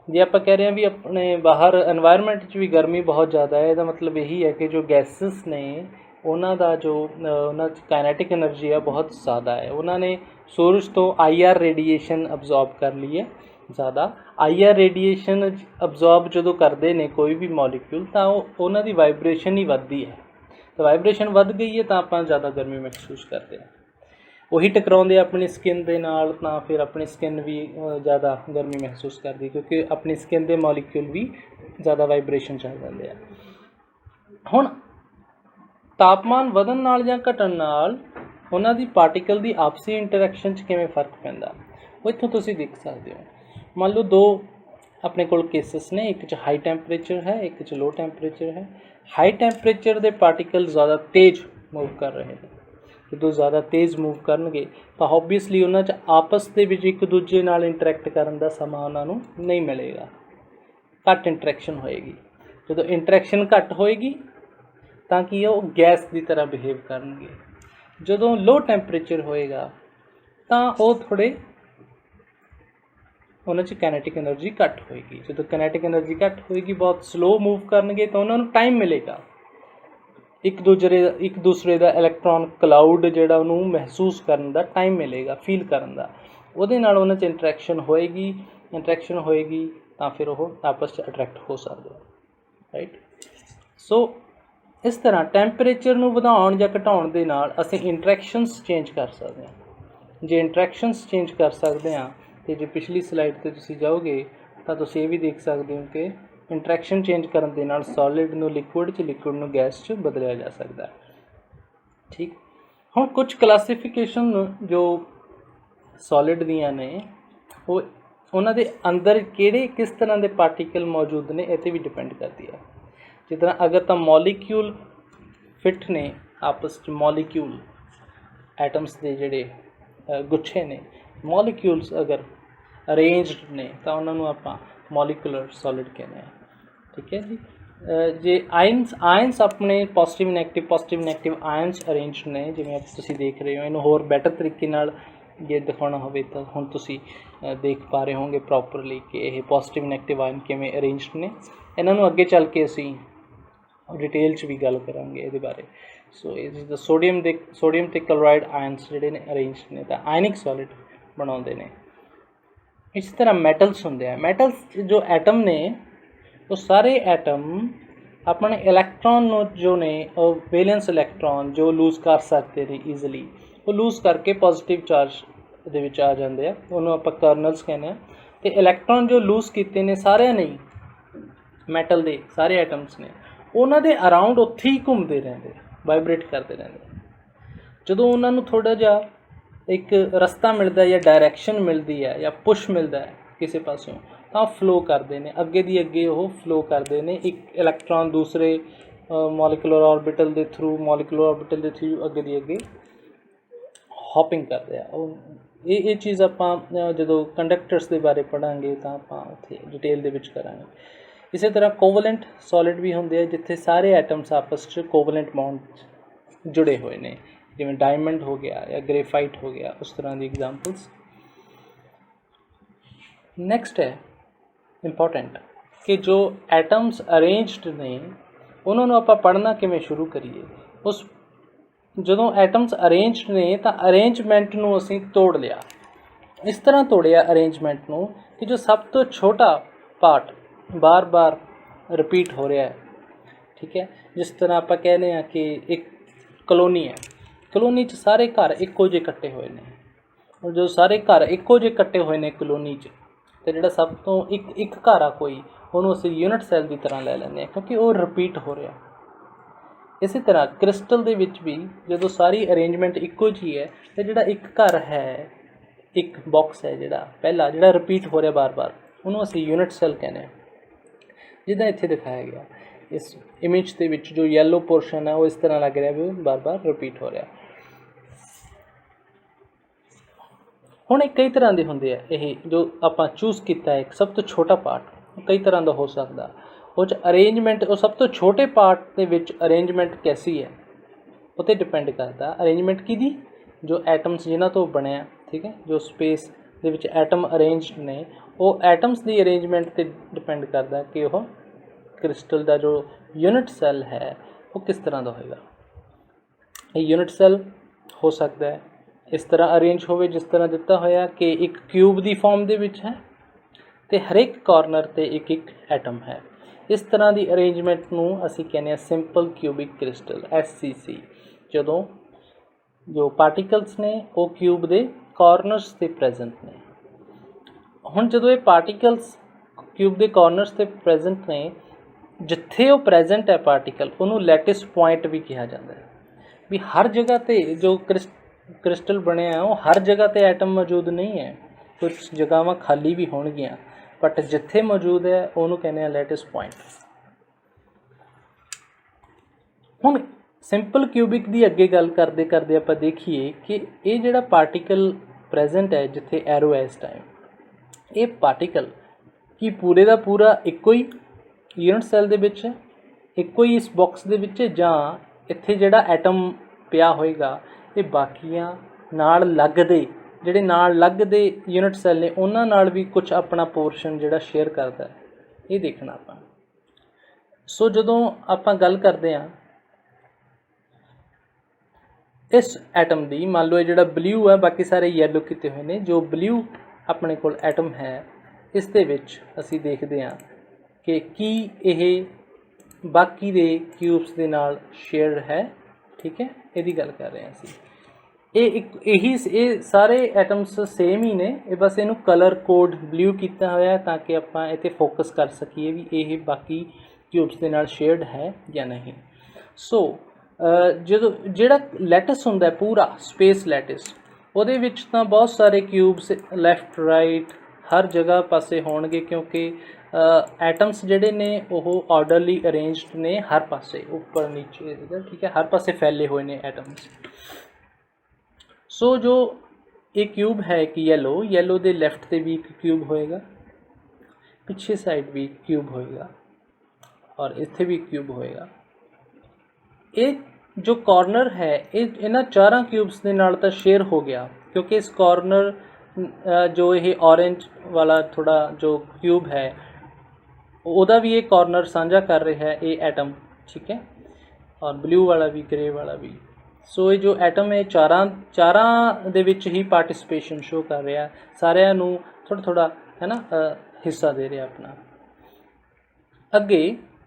ਜੇ ਆਪਾਂ ਕਹਿ ਰਹੇ ਹਾਂ ਵੀ ਆਪਣੇ ਬਾਹਰ ਐਨਵਾਇਰਨਮੈਂਟ 'ਚ ਵੀ ਗਰਮੀ ਬਹੁਤ ਜ਼ਿਆਦਾ ਹੈ, ਇਹਦਾ ਮਤਲਬ ਇਹੀ ਹੈ ਕਿ ਜੋ ਗੈਸਿਸ ਨੇ ਉਹਨਾਂ ਦਾ ਜੋ ਉਹਨਾਂ 'ਚ ਕਾਈਨੈਟਿਕ ਐਨਰਜੀ ਹੈ ਬਹੁਤ ਜ਼ਿਆਦਾ ਹੈ। ਉਹਨਾਂ ਨੇ ਸੂਰਜ ਤੋਂ IR ਰੇਡੀਏਸ਼ਨ ਅਬਜ਼ੋਰਬ ਕਰ ਲਈ ਹੈ ਜ਼ਿਆਦਾ। IR ਰੇਡੀਏਸ਼ਨ ਅਬਜ਼ੋਰਬ ਜਦੋਂ ਕਰਦੇ ਨੇ ਕੋਈ ਵੀ ਮੋਲੀਕਿਊਲ, ਤਾਂ ਉਹਨਾਂ ਦੀ ਵਾਈਬ੍ਰੇਸ਼ਨ ਹੀ ਵੱਧਦੀ ਹੈ। ਤਾਂ ਵਾਈਬ੍ਰੇਸ਼ਨ ਵੱਧ ਗਈ ਹੈ ਤਾਂ ਆਪਾਂ ਜ਼ਿਆਦਾ ਗਰਮੀ ਮਹਿਸੂਸ ਕਰਦੇ ਹਾਂ। ਉਹੀ ਟਕਰਾਉਂਦੇ ਆਪਣੀ ਸਕਿਨ ਦੇ ਨਾਲ, ਤਾਂ ਫਿਰ ਆਪਣੀ ਸਕਿਨ ਵੀ ਜ਼ਿਆਦਾ ਗਰਮੀ ਮਹਿਸੂਸ ਕਰਦੀ, ਕਿਉਂਕਿ ਆਪਣੀ ਸਕਿਨ ਦੇ ਮੋਲੀਕਿਊਲ ਵੀ ਜ਼ਿਆਦਾ ਵਾਈਬ੍ਰੇਸ਼ਨ 'ਚ ਆ ਜਾਂਦੇ ਆ। ਹੁਣ ਤਾਪਮਾਨ ਵਧਣ ਨਾਲ ਜਾਂ ਘਟਣ ਨਾਲ ਉਹਨਾਂ ਦੀ ਪਾਰਟੀਕਲ ਦੀ ਆਪਸੀ ਇੰਟਰੈਕਸ਼ਨ 'ਚ ਕਿਵੇਂ ਫਰਕ ਪੈਂਦਾ, ਉਹ ਇੱਥੋਂ ਤੁਸੀਂ ਦੇਖ ਸਕਦੇ ਹੋ। ਮੰਨ ਲਓ ਦੋ ਆਪਣੇ ਕੋਲ ਕੇਸਿਸ ਨੇ, ਇੱਕ 'ਚ ਹਾਈ ਟੈਂਪਰੇਚਰ ਹੈ, ਇੱਕ 'ਚ ਲੋ ਟੈਂਪਰੇਚਰ ਹੈ। ਹਾਈ ਟੈਂਪਰੇਚਰ ਦੇ ਪਾਰਟੀਕਲ ਜ਼ਿਆਦਾ ਤੇਜ਼ ਮੂਵ ਕਰ ਰਹੇ ਨੇ। ਜਦੋਂ ਜ਼ਿਆਦਾ ਤੇਜ਼ ਮੂਵ ਕਰਨਗੇ ਤਾਂ ਓਬਵੀਅਸਲੀ ਉਹਨਾਂ 'ਚ ਆਪਸ ਦੇ ਵਿੱਚ ਇੱਕ ਦੂਜੇ ਨਾਲ ਇੰਟਰੈਕਟ ਕਰਨ ਦਾ ਸਮਾਂ ਉਹਨਾਂ ਨੂੰ ਨਹੀਂ ਮਿਲੇਗਾ, ਘੱਟ ਇੰਟਰੈਕਸ਼ਨ ਹੋਏਗੀ। ਜਦੋਂ ਇੰਟਰੈਕਸ਼ਨ ਘੱਟ ਹੋਏਗੀ ਤਾਂ ਕੀ ਉਹ ਗੈਸ ਦੀ ਤਰ੍ਹਾਂ ਬਿਹੇਵ ਕਰਨਗੇ। ਜਦੋਂ ਲੋ ਟੈਂਪਰੇਚਰ ਹੋਏਗਾ ਤਾਂ ਉਹ ਥੋੜ੍ਹੇ ਉਹਨਾਂ 'ਚ ਕੈਨੇਟਿਕ ਐਨਰਜੀ ਘੱਟ ਹੋਏਗੀ। ਜਦੋਂ ਕੈਨੇਟਿਕ ਐਨਰਜੀ ਘੱਟ ਹੋਏਗੀ, ਬਹੁਤ ਸਲੋ ਮੂਵ ਕਰਨਗੇ, ਤਾਂ ਉਹਨਾਂ ਨੂੰ ਟਾਈਮ ਮਿਲੇਗਾ ਇੱਕ ਦੂਸਰੇ ਦਾ ਇਲੈਕਟ੍ਰੋਨ ਕਲਾਊਡ ਜਿਹੜਾ ਉਹਨੂੰ ਮਹਿਸੂਸ ਕਰਨ ਦਾ ਟਾਈਮ ਮਿਲੇਗਾ, ਫੀਲ ਕਰਨ ਦਾ। ਉਹਦੇ ਨਾਲ ਉਹਨਾਂ 'ਚ ਇੰਟਰੈਕਸ਼ਨ ਹੋਏਗੀ ਤਾਂ ਫਿਰ ਉਹ ਆਪਸ 'ਚ ਅਟਰੈਕਟ ਹੋ ਸਕਦੇ, ਰਾਈਟ। ਸੋ ਇਸ ਤਰ੍ਹਾਂ ਟੈਂਪਰੇਚਰ ਨੂੰ ਵਧਾਉਣ ਜਾਂ ਘਟਾਉਣ ਦੇ ਨਾਲ ਅਸੀਂ ਇੰਟਰੈਕਸ਼ਨਸ ਚੇਂਜ ਕਰ ਸਕਦੇ ਹਾਂ। ਜੇ ਇੰਟਰੈਕਸ਼ਨਸ ਚੇਂਜ ਕਰ ਸਕਦੇ ਹਾਂ, ਅਤੇ ਜੇ ਪਿਛਲੀ ਸਲਾਈਡ 'ਤੇ ਤੁਸੀਂ ਜਾਓਗੇ ਤਾਂ ਤੁਸੀਂ ਇਹ ਵੀ ਦੇਖ ਸਕਦੇ ਹੋ ਕਿ ਇੰਟਰੈਕਸ਼ਨ ਚੇਂਜ ਕਰਨ ਦੇ ਨਾਲ ਸੋਲਿਡ ਨੂੰ ਲਿਕੁਇਡ 'ਚ, ਲਿਕੁਇਡ ਨੂੰ ਗੈਸ 'ਚ ਬਦਲਿਆ ਜਾ ਸਕਦਾ। ਠੀਕ, ਹੁਣ ਕੁਝ ਕਲਾਸੀਫਿਕੇਸ਼ਨ ਜੋ ਸੋਲਿਡ ਦੀਆਂ ਨੇ, ਉਹ ਉਹਨਾਂ ਦੇ ਅੰਦਰ ਕਿਸ ਤਰ੍ਹਾਂ ਦੇ ਪਾਰਟੀਕਲ ਮੌਜੂਦ ਨੇ, ਇਹ 'ਤੇ ਵੀ ਡਿਪੈਂਡ ਕਰਦੀ ਹੈ। ਜਿਸ ਤਰ੍ਹਾਂ ਅਗਰ ਤਾਂ ਮੋਲੀਕਿਊਲ ਫਿੱਟ ਨੇ ਆਪਸ 'ਚ, ਮੋਲੀਕਿਊਲ ਐਟਮਸ ਦੇ ਜਿਹੜੇ ਗੁੱਛੇ ਨੇ, ਮੋਲੀਕਿਊਲਸ ਅਗਰ ਅਰੇਂਜਡ ਨੇ ਤਾਂ ਉਹਨਾਂ ਨੂੰ ਆਪਾਂ ਮੋਲੀਕੂਲਰ ਸੋਲਿਡ ਕਹਿੰਦੇ ਹਾਂ। ਠੀਕ ਹੈ ਜੀ। ਜੇ ਆਇਨਸ ਆਪਣੇ ਪੋਜ਼ਿਟਿਵ ਨੈਗੇਟਿਵ ਆਇਨਸ ਅਰੇਂਜਡ ਨੇ, ਜਿਵੇਂ ਤੁਸੀਂ ਦੇਖ ਰਹੇ ਹੋ। ਇਹਨੂੰ ਹੋਰ ਬੈਟਰ ਤਰੀਕੇ ਨਾਲ ਜੇ ਦਿਖਾਉਣਾ ਹੋਵੇ ਤਾਂ ਹੁਣ ਤੁਸੀਂ ਦੇਖ ਪਾ ਰਹੇ ਹੋਵੋਗੇ ਪ੍ਰੋਪਰਲੀ ਕਿ ਇਹ ਪੋਜ਼ਿਟਿਵ ਨੈਗੇਟਿਵ ਆਇਨ ਕਿਵੇਂ ਅਰੇਂਜਡ ਨੇ। ਇਹਨਾਂ ਨੂੰ ਅੱਗੇ ਚੱਲ ਕੇ ਅਸੀਂ ਡਿਟੇਲ 'ਚ ਵੀ ਗੱਲ ਕਰਾਂਗੇ ਇਹਦੇ ਬਾਰੇ। ਸੋ ਇਸ ਦਾ ਸੋਡੀਅਮ ਅਤੇ ਕਲੋਰਾਈਡ ਆਇਨਸ ਜਿਹੜੇ ਨੇ ਅਰੇਂਜਡ ਨੇ ਤਾਂ ਆਇਨਿਕ ਸੋਲਿਡ ਬਣਾਉਂਦੇ ਨੇ। ਇਸ ਤਰ੍ਹਾਂ ਮੈਟਲਸ ਹੁੰਦੇ ਆ। ਮੈਟਲਸ ਜੋ ਐਟਮ ਨੇ, ਉਹ ਸਾਰੇ ਐਟਮ ਆਪਣੇ ਇਲੈਕਟ੍ਰੋਨ ਨੂੰ ਜੋ ਨੇ, ਉਹ ਵੈਲੈਂਸ ਇਲੈਕਟ੍ਰੋਨ ਜੋ ਲੂਜ਼ ਕਰ ਸਕਦੇ ਨੇ ਈਜ਼ੀਲੀ, ਉਹ ਲੂਜ਼ ਕਰਕੇ ਪੋਜ਼ੀਟਿਵ ਚਾਰਜ ਦੇ ਵਿੱਚ ਆ ਜਾਂਦੇ ਆ, ਉਹਨੂੰ ਆਪਾਂ ਕਰਨਲਸ ਕਹਿੰਦੇ ਹਾਂ। ਅਤੇ ਇਲੈਕਟ੍ਰੋਨ ਜੋ ਲੂਜ਼ ਕੀਤੇ ਨੇ ਸਾਰਿਆਂ ਨੇ, ਮੈਟਲ ਦੇ ਸਾਰੇ ਐਟਮਸ ਨੇ, ਉਹਨਾਂ ਦੇ ਅਰਾਊਂਡ ਉੱਥੇ ਹੀ ਘੁੰਮਦੇ ਰਹਿੰਦੇ, ਵਾਈਬਰੇਟ ਕਰਦੇ ਰਹਿੰਦੇ। ਜਦੋਂ ਉਹਨਾਂ ਨੂੰ ਥੋੜ੍ਹਾ ਜਿਹਾ ਇੱਕ ਰਸਤਾ ਮਿਲਦਾ ਜਾਂ ਡਾਇਰੈਕਸ਼ਨ ਮਿਲਦੀ ਹੈ ਜਾਂ ਪੁਸ਼ ਮਿਲਦਾ ਹੈ ਕਿਸੇ ਪਾਸਿਓਂ, ਤਾਂ ਫਲੋ ਕਰਦੇ ਨੇ, ਅੱਗੇ ਦੀ ਅੱਗੇ ਉਹ ਫਲੋ ਕਰਦੇ ਨੇ। ਇੱਕ ਇਲੈਕਟ੍ਰੋਨ ਦੂਸਰੇ ਮੋਲੀਕੂਲਰ ਆਰਬਿਟਲ ਦੇ ਥਰੂ ਅੱਗੇ ਦੀ ਅੱਗੇ ਹੌਪਿੰਗ ਕਰਦੇ ਆ। ਇਹ ਚੀਜ਼ ਆਪਾਂ ਜਦੋਂ ਕੰਡਕਟਰਸ ਦੇ ਬਾਰੇ ਪੜ੍ਹਾਂਗੇ ਤਾਂ ਆਪਾਂ ਉੱਥੇ ਡਿਟੇਲ ਦੇ ਵਿੱਚ ਕਰਾਂਗੇ। ਇਸੇ ਤਰ੍ਹਾਂ ਕੋਵਲੈਂਟ ਸੋਲਿਡ ਵੀ ਹੁੰਦੇ ਆ, ਜਿੱਥੇ ਸਾਰੇ ਐਟਮਸ ਆਪਸ 'ਚ ਕੋਵਲੈਂਟ ਬੌਂਡ ਜੁੜੇ ਹੋਏ ਨੇ, ਜਿਵੇਂ ਡਾਇਮੰਡ ਹੋ ਗਿਆ ਜਾਂ ਗ੍ਰੇਫਾਈਟ ਹੋ ਗਿਆ, ਉਸ ਤਰ੍ਹਾਂ ਦੀ ਐਗਜ਼ਾਮਪਲਸ। ਨੈਕਸਟ ਹੈ ਇੰਪੋਰਟੈਂਟ ਕਿ ਜੋ ਐਟਮਸ ਅਰੇਂਜਡ ਨੇ, ਉਹਨਾਂ ਨੂੰ ਆਪਾਂ ਪੜ੍ਹਨਾ ਕਿਵੇਂ ਸ਼ੁਰੂ ਕਰੀਏ। ਜਦੋਂ ਐਟਮਸ ਅਰੇਂਜਡ ਨੇ ਤਾਂ ਅਰੇਂਜਮੈਂਟ ਨੂੰ ਅਸੀਂ ਤੋੜ ਲਿਆ। ਇਸ ਤਰ੍ਹਾਂ ਤੋੜਿਆ ਅਰੇਂਜਮੈਂਟ ਨੂੰ ਕਿ ਜੋ ਸਭ ਤੋਂ ਛੋਟਾ ਪਾਰਟ ਬਾਰ-ਬਾਰ ਰਿਪੀਟ ਹੋ ਰਿਹਾ ਹੈ। ਠੀਕ ਹੈ, ਜਿਸ ਤਰ੍ਹਾਂ ਆਪਾਂ ਕਹਿੰਦੇ ਹਾਂ ਕਿ ਇੱਕ ਕਲੋਨੀ ਹੈ, ਕਲੋਨੀ 'ਚ ਸਾਰੇ ਘਰ ਇੱਕੋ ਜਿਹੇ ਕੱਟੇ ਹੋਏ ਨੇ। ਹੁਣ ਜੋ ਸਾਰੇ ਘਰ ਇੱਕੋ ਜਿਹੇ ਕੱਟੇ ਹੋਏ ਨੇ ਕਲੋਨੀ 'ਚ, ਅਤੇ ਜਿਹੜਾ ਸਭ ਤੋਂ ਇੱਕ ਘਰ ਆ ਕੋਈ, ਉਹਨੂੰ ਅਸੀਂ ਯੂਨਿਟ ਸੈੱਲ ਦੀ ਤਰ੍ਹਾਂ ਲੈ ਲੈਂਦੇ ਹਾਂ, ਕਿਉਂਕਿ ਉਹ ਰਿਪੀਟ ਹੋ ਰਿਹਾ। ਇਸੇ ਤਰ੍ਹਾਂ ਕ੍ਰਿਸਟਲ ਦੇ ਵਿੱਚ ਵੀ ਜਦੋਂ ਸਾਰੀ ਅਰੇਂਜਮੈਂਟ ਇੱਕੋ ਜਿਹੀ ਹੈ, ਅਤੇ ਜਿਹੜਾ ਇੱਕ ਘਰ ਹੈ, ਇੱਕ ਬਾਕਸ ਹੈ ਜਿਹੜਾ ਰਿਪੀਟ ਹੋ ਰਿਹਾ ਬਾਰ-ਬਾਰ, ਉਹਨੂੰ ਅਸੀਂ ਯੂਨਿਟ ਸੈੱਲ ਕਹਿੰਦੇ ਹਾਂ। ਜਿੱਦਾਂ ਇੱਥੇ ਦਿਖਾਇਆ ਗਿਆ ਇਸ ਇਮੇਜ ਦੇ ਵਿੱਚ, ਜੋ ਯੈਲੋ ਪੋਰਸ਼ਨ ਹੈ ਉਹ ਇਸ ਤਰ੍ਹਾਂ ਲੱਗ ਰਿਹਾ ਵੀ ਬਾਰ-ਬਾਰ ਰਿਪੀਟ ਹੋ ਰਿਹਾ। ਹੁਣ ਇਹ ਕਈ ਤਰ੍ਹਾਂ ਦੇ ਹੁੰਦੇ ਆ। ਇਹ ਜੋ ਆਪਾਂ ਚੂਜ਼ ਕੀਤਾ ਹੈ, ਇੱਕ ਸਭ ਤੋਂ ਛੋਟਾ ਪਾਰਟ, ਕਈ ਤਰ੍ਹਾਂ ਦਾ ਹੋ ਸਕਦਾ। ਉਹ 'ਚ ਅਰੇਂਜਮੈਂਟ, ਉਹ ਸਭ ਤੋਂ ਛੋਟੇ ਪਾਰਟ ਦੇ ਵਿੱਚ ਅਰੇਂਜਮੈਂਟ ਕੈਸੀ ਹੈ, ਉਹ 'ਤੇ ਡਿਪੈਂਡ ਕਰਦਾ। ਅਰੇਂਜਮੈਂਟ ਕਿਹਦੀ? ਜੋ ਐਟਮਸ ਜਿਨ੍ਹਾਂ ਤੋਂ ਬਣਿਆ। ਠੀਕ ਹੈ, ਜੋ ਸਪੇਸ ਦੇ ਵਿੱਚ ਐਟਮ ਅਰੇਂਜਡ ਨੇ, ਉਹ ਐਟਮਸ ਦੀ ਅਰੇਂਜਮੈਂਟ 'ਤੇ ਡਿਪੈਂਡ ਕਰਦਾ ਕਿ ਉਹ ਕ੍ਰਿਸਟਲ ਦਾ ਜੋ ਯੂਨਿਟ ਸੈੱਲ ਹੈ ਉਹ ਕਿਸ ਤਰ੍ਹਾਂ ਦਾ ਹੋਏਗਾ। ਇਹ ਯੂਨਿਟ ਸੈੱਲ ਹੋ ਸਕਦਾ ਹੈ ਇਸ ਤਰ੍ਹਾਂ ਅਰੇਂਜ ਹੋਵੇ ਜਿਸ ਤਰ੍ਹਾਂ ਦਿੱਤਾ ਹੋਇਆ ਕਿ ਇੱਕ ਕਿਊਬ ਦੀ ਫਾਰਮ ਦੇ ਵਿੱਚ ਹੈ ਅਤੇ ਹਰੇਕ ਕਾਰਨਰ 'ਤੇ ਇੱਕ ਐਟਮ ਹੈ। ਇਸ ਤਰ੍ਹਾਂ ਦੀ ਅਰੇਂਜਮੈਂਟ ਨੂੰ ਅਸੀਂ ਕਹਿੰਦੇ ਹਾਂ ਸਿੰਪਲ ਕਿਊਬਿਕ ਕ੍ਰਿਸਟਲ, SCC। ਜਦੋਂ ਜੋ ਪਾਰਟੀਕਲਸ ਨੇ ਉਹ ਕਿਊਬ ਦੇ ਕਾਰਨਰਸ 'ਤੇ ਪ੍ਰੈਜ਼ੈਂਟ ਨੇ। ਹੁਣ ਜਦੋਂ ਇਹ ਪਾਰਟੀਕਲਸ ਕਿਊਬ ਦੇ ਕਾਰਨਰਸ 'ਤੇ ਪ੍ਰੈਜ਼ੈਂਟ ਨੇ, ਜਿੱਥੇ ਉਹ ਪ੍ਰੈਜ਼ੈਂਟ ਹੈ ਪਾਰਟੀਕਲ, ਉਹਨੂੰ ਲੈਟਿਸ ਪੁਆਇੰਟ ਵੀ ਕਿਹਾ ਜਾਂਦਾ ਹੈ। ਵੀ ਹਰ ਜਗ੍ਹਾ 'ਤੇ ਜੋ ਕ੍ਰਿਸਟਲ ਬਣਿਆ ਉਹ ਹਰ ਜਗ੍ਹਾ 'ਤੇ ਐਟਮ ਮੌਜੂਦ ਨਹੀਂ ਹੈ, ਕੁਝ ਜਗ੍ਹਾਵਾਂ ਖਾਲੀ ਵੀ ਹੋਣਗੀਆਂ, ਬਟ ਜਿੱਥੇ ਮੌਜੂਦ ਹੈ ਉਹਨੂੰ ਕਹਿੰਦੇ ਆ ਲੈਟਿਸ ਪੁਆਇੰਟ। ਹੁਣ ਸਿੰਪਲ ਕਿਊਬਿਕ ਦੀ ਅੱਗੇ ਗੱਲ ਕਰਦੇ ਕਰਦੇ ਆਪਾਂ ਦੇਖੀਏ ਕਿ ਇਹ ਜਿਹੜਾ ਪਾਰਟੀਕਲ ਪ੍ਰੈਜ਼ੈਂਟ ਹੈ ਜਿੱਥੇ ਐਰੋ ਹੈ ਇਸ ਟਾਈਮ, ਇਹ ਪਾਰਟੀਕਲ ਕੀ ਪੂਰੇ ਦਾ ਪੂਰਾ ਇੱਕੋ ਹੀ ਯੂਨਿਟ ਸੈੱਲ ਦੇ ਵਿੱਚ ਹੈ, ਇੱਕੋ ਹੀ ਇਸ ਬਾਕਸ ਦੇ ਵਿੱਚ, ਜਾਂ ਇੱਥੇ ਜਿਹੜਾ ਐਟਮ ਪਿਆ ਹੋਏਗਾ ये बाकियां नाल लगदे ਜਿਹੜੇ ਨਾਲ ਲੱਗਦੇ यूनिट सैल ने ਉਹਨਾਂ ਨਾਲ भी कुछ अपना पोर्शन ਜਿਹੜਾ शेयर करता है ये देखना ਆਪਾਂ। सो ਜਦੋਂ ਆਪਾਂ ਗੱਲ ਕਰਦੇ ਹਾਂ इस एटम की, मान लो ये जो ब्लू है बाकी सारे येलो किए हुए हैं, जो ब्लू अपने को एटम है इस दे विच असी देखते हैं कि की यह बाकी दे क्यूब्स के नाल शेयर्ड है। ठीक है, यही गल कर रहे हैं असी। ये सारे एटम्स सेम ही ने, ये बस इनू कलर कोड ब्लू किया होया ताकि आपां इत्थे फोकस कर सकीए भी ये बाकी क्यूब्स के नाल शेयर्ड है या नहीं। सो जो जिहड़ा लैटिस हुंदा है पूरा स्पेस लैटिस, उहदे विच तां बहुत सारे क्यूब्स लैफ्ट राइट हर जगह पासे होणगे, क्योंकि एटम्स जिहड़े ने वो ऑर्डरली अरेंज्ड ने हर पासे, ऊपर नीचे, ठीक है, हर पासे फैले हुए ने एटम्स। सो जो एक क्यूब है कि येलो दे लैफ्ट ते भी एक क्यूब होएगा, पिछे साइड भी एक क्यूब होएगा और इत्थे भी क्यूब होएगा। एक जो कॉर्नर है ये इन्हां चारां क्यूब्स के नाल तां शेयर हो गया, क्योंकि इस कॉर्नर जो ये ऑरेंज वाला थोड़ा जो क्यूब है उहदा भी ये कॉर्नर साझा कर रहा है ये एटम। ठीक है, और ब्लू वाला भी, ग्रे वाला भी। सो ये जो एटम है चारां दे विच ही पार्टिसिपेशन शो कर रहा, सारिਆਂ ਨੂੰ थोड़ा थोड़ा है ना हिस्सा दे रहा अपना। अगे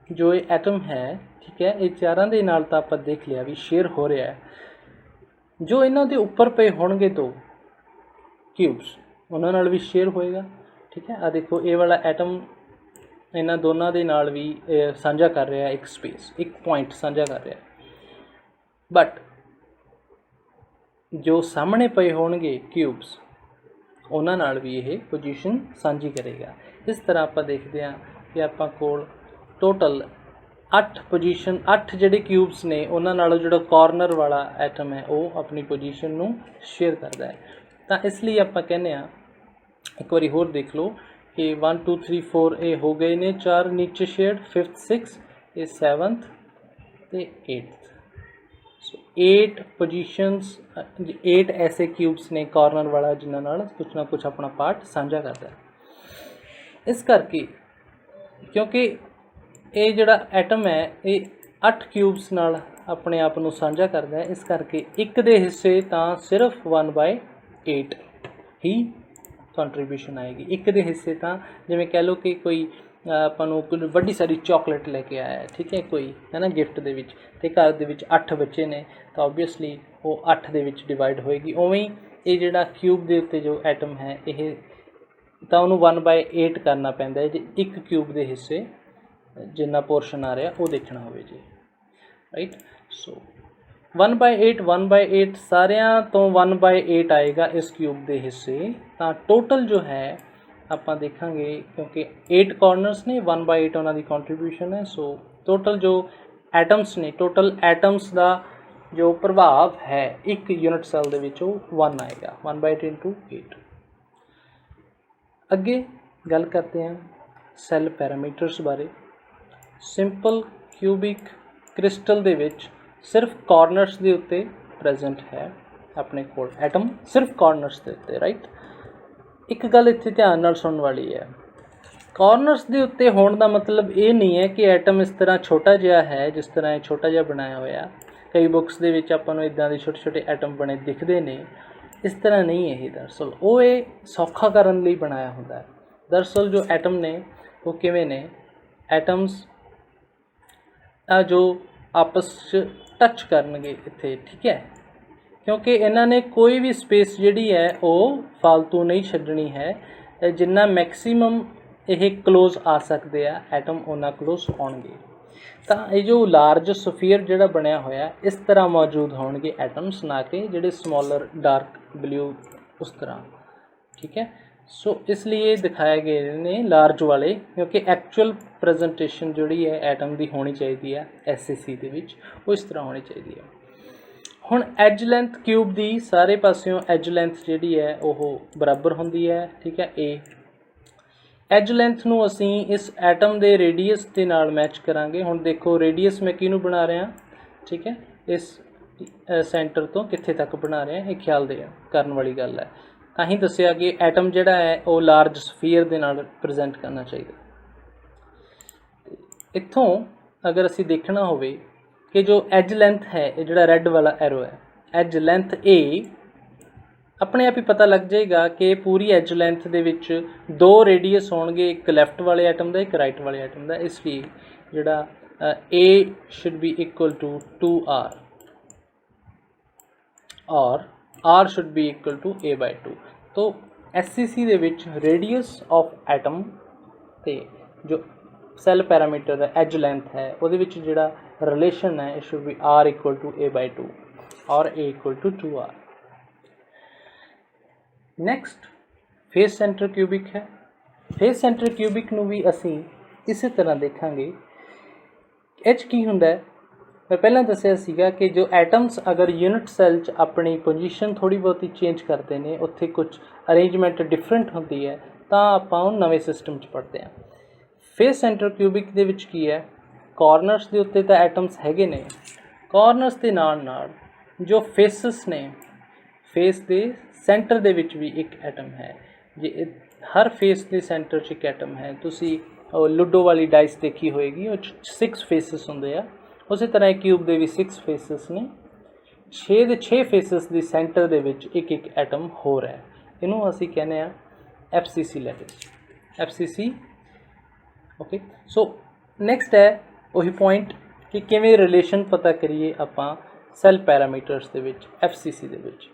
जो ये एटम है, ठीक है, ये चारां दे नाल तां आपां देख लिया भी शेयर हो रहा है। जो इन्हां दे उपर पे होणगे तो क्यूब्स उन्हां नाल भी शेयर होएगा। ठीक है, आ देखो ये वाला एटम इन्हां दोनों दे नाल भी साझा कर रहा है एक स्पेस, एक पॉइंट साझा कर रहा है। बट जो सामने पे होणगे क्यूब्स उन्हां नाल भी ये पोजीशन साझी करेगा। इस तरह आपां देखते हैं कि आपां कोल टोटल 8 पोजीशन 8 जिहड़े क्यूब्स ने उन्हां नाल जिहड़ा कॉर्नर वाला एटम है वो अपनी पोजीशन नूं शेयर करता है। तो इसलिए आपां कहने आ, एक बारी होर देख लो कि 1 2 3 4 ये हो गए ने 4 नीचे शेयर्ड, 5th 6th ये 7th ते 8th। सो 8 पोजीशंस 8 ऐसे क्यूब्स ने कॉर्नर वाला जिन्हां नाल कुछ ना कुछ अपना पार्ट साझा करता है। इस करके क्योंकि ये जिहड़ा एटम है ये 8 क्यूब्स नाल अपने आप नूं साझा करता है, इस करके एक दे हिस्से तां सिर्फ 1/8 ही कंट्रीब्यूशन आएगी। एक दे हिस्से तां जिवें कह लो कि कोई आपां नूं कोई वड्डी सारी चॉकलेट लेके आया है, ठीक है, कोई है ना गिफ्ट दे विच, ते घर दे विच 8 बच्चे ने तो ऑब्वियसली वो 8 दे विच डिवाइड होएगी। उवें ही ये जिहड़ा क्यूब दे उत्ते जो एटम है ये तां उहनूं 1/8 करना पैंदा है जे एक क्यूब दे हिस्से जिन्ना पोर्शन आ रहा वो देखना हो जी, राइट। सो 1/8 सारिਆਂ तो 1/8 आएगा इस क्यूब के हिस्से। तो टोटल जो है आप देखेंगे क्योंकि 8 कॉर्नर्स ने 1/8 उन्होंने कॉन्ट्रीब्यूशन है। सो टोटल जो एटम्स ने, टोटल एटम्स का जो प्रभाव है एक यूनिट सैल के 1 आएगा, 1/8 × 8। अगे गल करते हैं सैल पैरामीटर्स बारे। सिंपल क्यूबिक क्रिस्टल दे विच सिर्फ कॉर्नर्स के उत्ते प्रेजेंट है अपने कोल एटम, सिर्फ कॉर्नर्स के उत्ते, राइट। एक गल इत्थे ध्यान नाल सुनने वाली है, कॉर्नर्स के उत्ते होने का मतलब ये नहीं है कि एटम इस तरह छोटा जिहा है जिस तरह ये छोटा जिहा बनाया होया। कई बुक्स दे विच आपां नूं इदां दे छोटे छोटे एटम बने दिखते ने, इस तरह नहीं है। दरअसल वो ये सौखा करन लई बनाया हुंदा है। दरअसल जो एटम ने वो किवें ने, एटम्स जो आपस टच करनगे इत्थे, ठीक है, क्योंकि इन्हां ने कोई भी स्पेस जिहड़ी है वो फालतू नहीं छड्डनी है। जिन्ना मैक्सीमम ये क्लोज आ सकते हैं एटम उन्ना क्लोज होणगे। तो ये जो लार्ज सफीयर जिहड़ा बनया होया इस तरह मौजूद होणगे एटम्स, ना कि जिहड़े स्मॉलर डार्क ब्लू उस तरह, ठीक है। सो इसलिए दिखाए गए ने लार्ज वाले, क्योंकि एक्चुअल प्रेजेंटेशन जिहड़ी है एटम की होनी चाहिए है SAC दे विच, वो इस तरह होनी चाहिए है। हुण एज लेंथ क्यूब की सारे पासियों एज लेंथ जिहड़ी है वो बराबर होंदी है, ठीक है। एज लेंथ नूं असीं इस एटम के रेडियस के नाल मैच करांगे। हुण देखो रेडियस मैं किहनूं बना रहा, ठीक है, इस ਸੈਂਟਰ ਤੋਂ ਕਿੱਥੇ ਤੱਕ ਬਣਾ ਰਹੇ ਹਾਂ, ਇਹ ਖਿਆਲ ਦੇ ਕਰਨ ਵਾਲੀ ਗੱਲ ਹੈ। ਤਾਂ ਹੀ ਦੱਸਿਆ ਕਿ ਐਟਮ ਜਿਹੜਾ ਹੈ ਉਹ ਲਾਰਜ ਸਫੀਅਰ ਦੇ ਨਾਲ ਪ੍ਰੈਜ਼ੈਂਟ ਕਰਨਾ ਚਾਹੀਦਾ। ਇੱਥੋਂ ਅਗਰ ਅਸੀਂ ਦੇਖਣਾ ਹੋਵੇ ਕਿ ਜੋ ਐਜ ਲੈਂਥ ਹੈ, ਇਹ ਜਿਹੜਾ ਰੈੱਡ ਵਾਲਾ ਐਰੋ ਹੈ, ਐਜ ਲੈਂਥ A, ਆਪਣੇ ਆਪ ਹੀ ਪਤਾ ਲੱਗ ਜਾਏਗਾ ਕਿ ਪੂਰੀ ਐਜ ਲੈਂਥ ਦੇ ਵਿੱਚ 2 ਰੇਡੀਅਸ ਹੋਣਗੇ, ਇੱਕ ਲੈਫਟ ਵਾਲੇ ਐਟਮ ਦਾ, ਇੱਕ ਰਾਈਟ ਵਾਲੇ ਐਟਮ ਦਾ। ਇਸ ਲਈ ਜਿਹੜਾ A should be equal to 2R और R should be equal to A/2। तो SCC ਦੇ ਵਿੱਚ ਰੇਡੀਅਸ ਆਫ ਐਟਮ ਤੇ ਜੋ ਸੈੱਲ ਪੈਰਾਮੀਟਰ ਹੈ ਐਜ ਲੈਂਥ ਹੈ, ਉਹਦੇ ਵਿੱਚ ਜਿਹੜਾ ਰਿਲੇਸ਼ਨ ਹੈ, it should be R equal to A/2 और A equal to 2R। Next face centre cubic ਹੈ। ਫੇਸ ਸੈਂਟਰ ਕਿਊਬਿਕ ਨੂੰ ਵੀ ਅਸੀਂ ਇਸੇ ਤਰ੍ਹਾਂ ਦੇਖਾਂਗੇ। ਇਹ 'ਚ ਕੀ ਹੁੰਦਾ ਹੈ, ਮੈਂ ਪਹਿਲਾਂ ਦੱਸਿਆ ਸੀਗਾ ਕਿ ਜੋ ਐਟਮਸ ਅਗਰ ਯੂਨਿਟ ਸੈੱਲ 'ਚ ਆਪਣੀ ਪੋਜੀਸ਼ਨ ਥੋੜ੍ਹੀ ਬਹੁਤੀ ਚੇਂਜ ਕਰਦੇ ਨੇ, ਉੱਥੇ ਕੁਝ ਅਰੇਂਜਮੈਂਟ ਡਿਫਰੈਂਟ ਹੁੰਦੀ ਹੈ, ਤਾਂ ਆਪਾਂ ਉਹ ਨਵੇਂ ਸਿਸਟਮ 'ਚ ਪੜ੍ਹਦੇ ਹਾਂ। ਫੇਸ ਸੈਂਟਰ ਕਿਊਬਿਕ ਦੇ ਵਿੱਚ ਕੀ ਹੈ, ਕਾਰਨਰਸ ਦੇ ਉੱਤੇ ਤਾਂ ਐਟਮਸ ਹੈਗੇ ਨੇ, ਕਾਰਨਰਸ ਦੇ ਨਾਲ ਨਾਲ ਜੋ ਫੇਸਿਸ ਨੇ, ਫੇਸ ਦੇ ਸੈਂਟਰ ਦੇ ਵਿੱਚ ਵੀ ਇੱਕ ਐਟਮ ਹੈ। ਜੇ ਹਰ ਫੇਸ ਦੇ ਸੈਂਟਰ 'ਚ ਇੱਕ ਐਟਮ ਹੈ। ਤੁਸੀਂ ਲੂਡੋ ਵਾਲੀ ਡਾਈਸ ਦੇਖੀ ਹੋਏਗੀ, ਉਹ 'ਚ 6 ਫੇਸਿਸ ਹੁੰਦੇ ਆ। ਉਸੇ ਤਰ੍ਹਾਂ ਕਿਊਬ ਦੇ ਵੀ 6 ਫੇਸਿਸ ਨੇ। 6 ਦੇ 6 ਫੇਸਿਸ ਦੀ ਸੈਂਟਰ ਦੇ ਵਿੱਚ ਇੱਕ ਇੱਕ ਐਟਮ ਹੋਰ ਹੈ। ਇਹਨੂੰ ਅਸੀਂ ਕਹਿੰਦੇ ਆ FCC lattice, FCC। Okay, so next ਹੈ ਉਹੀ ਪੁਆਇੰਟ ਕਿ ਕਿਵੇਂ ਰਿਲੇਸ਼ਨ ਪਤਾ ਕਰੀਏ ਆਪਾਂ ਸੈੱਲ ਪੈਰਾਮੀਟਰਸ ਦੇ ਵਿੱਚ FCC ਦੇ ਵਿੱਚ।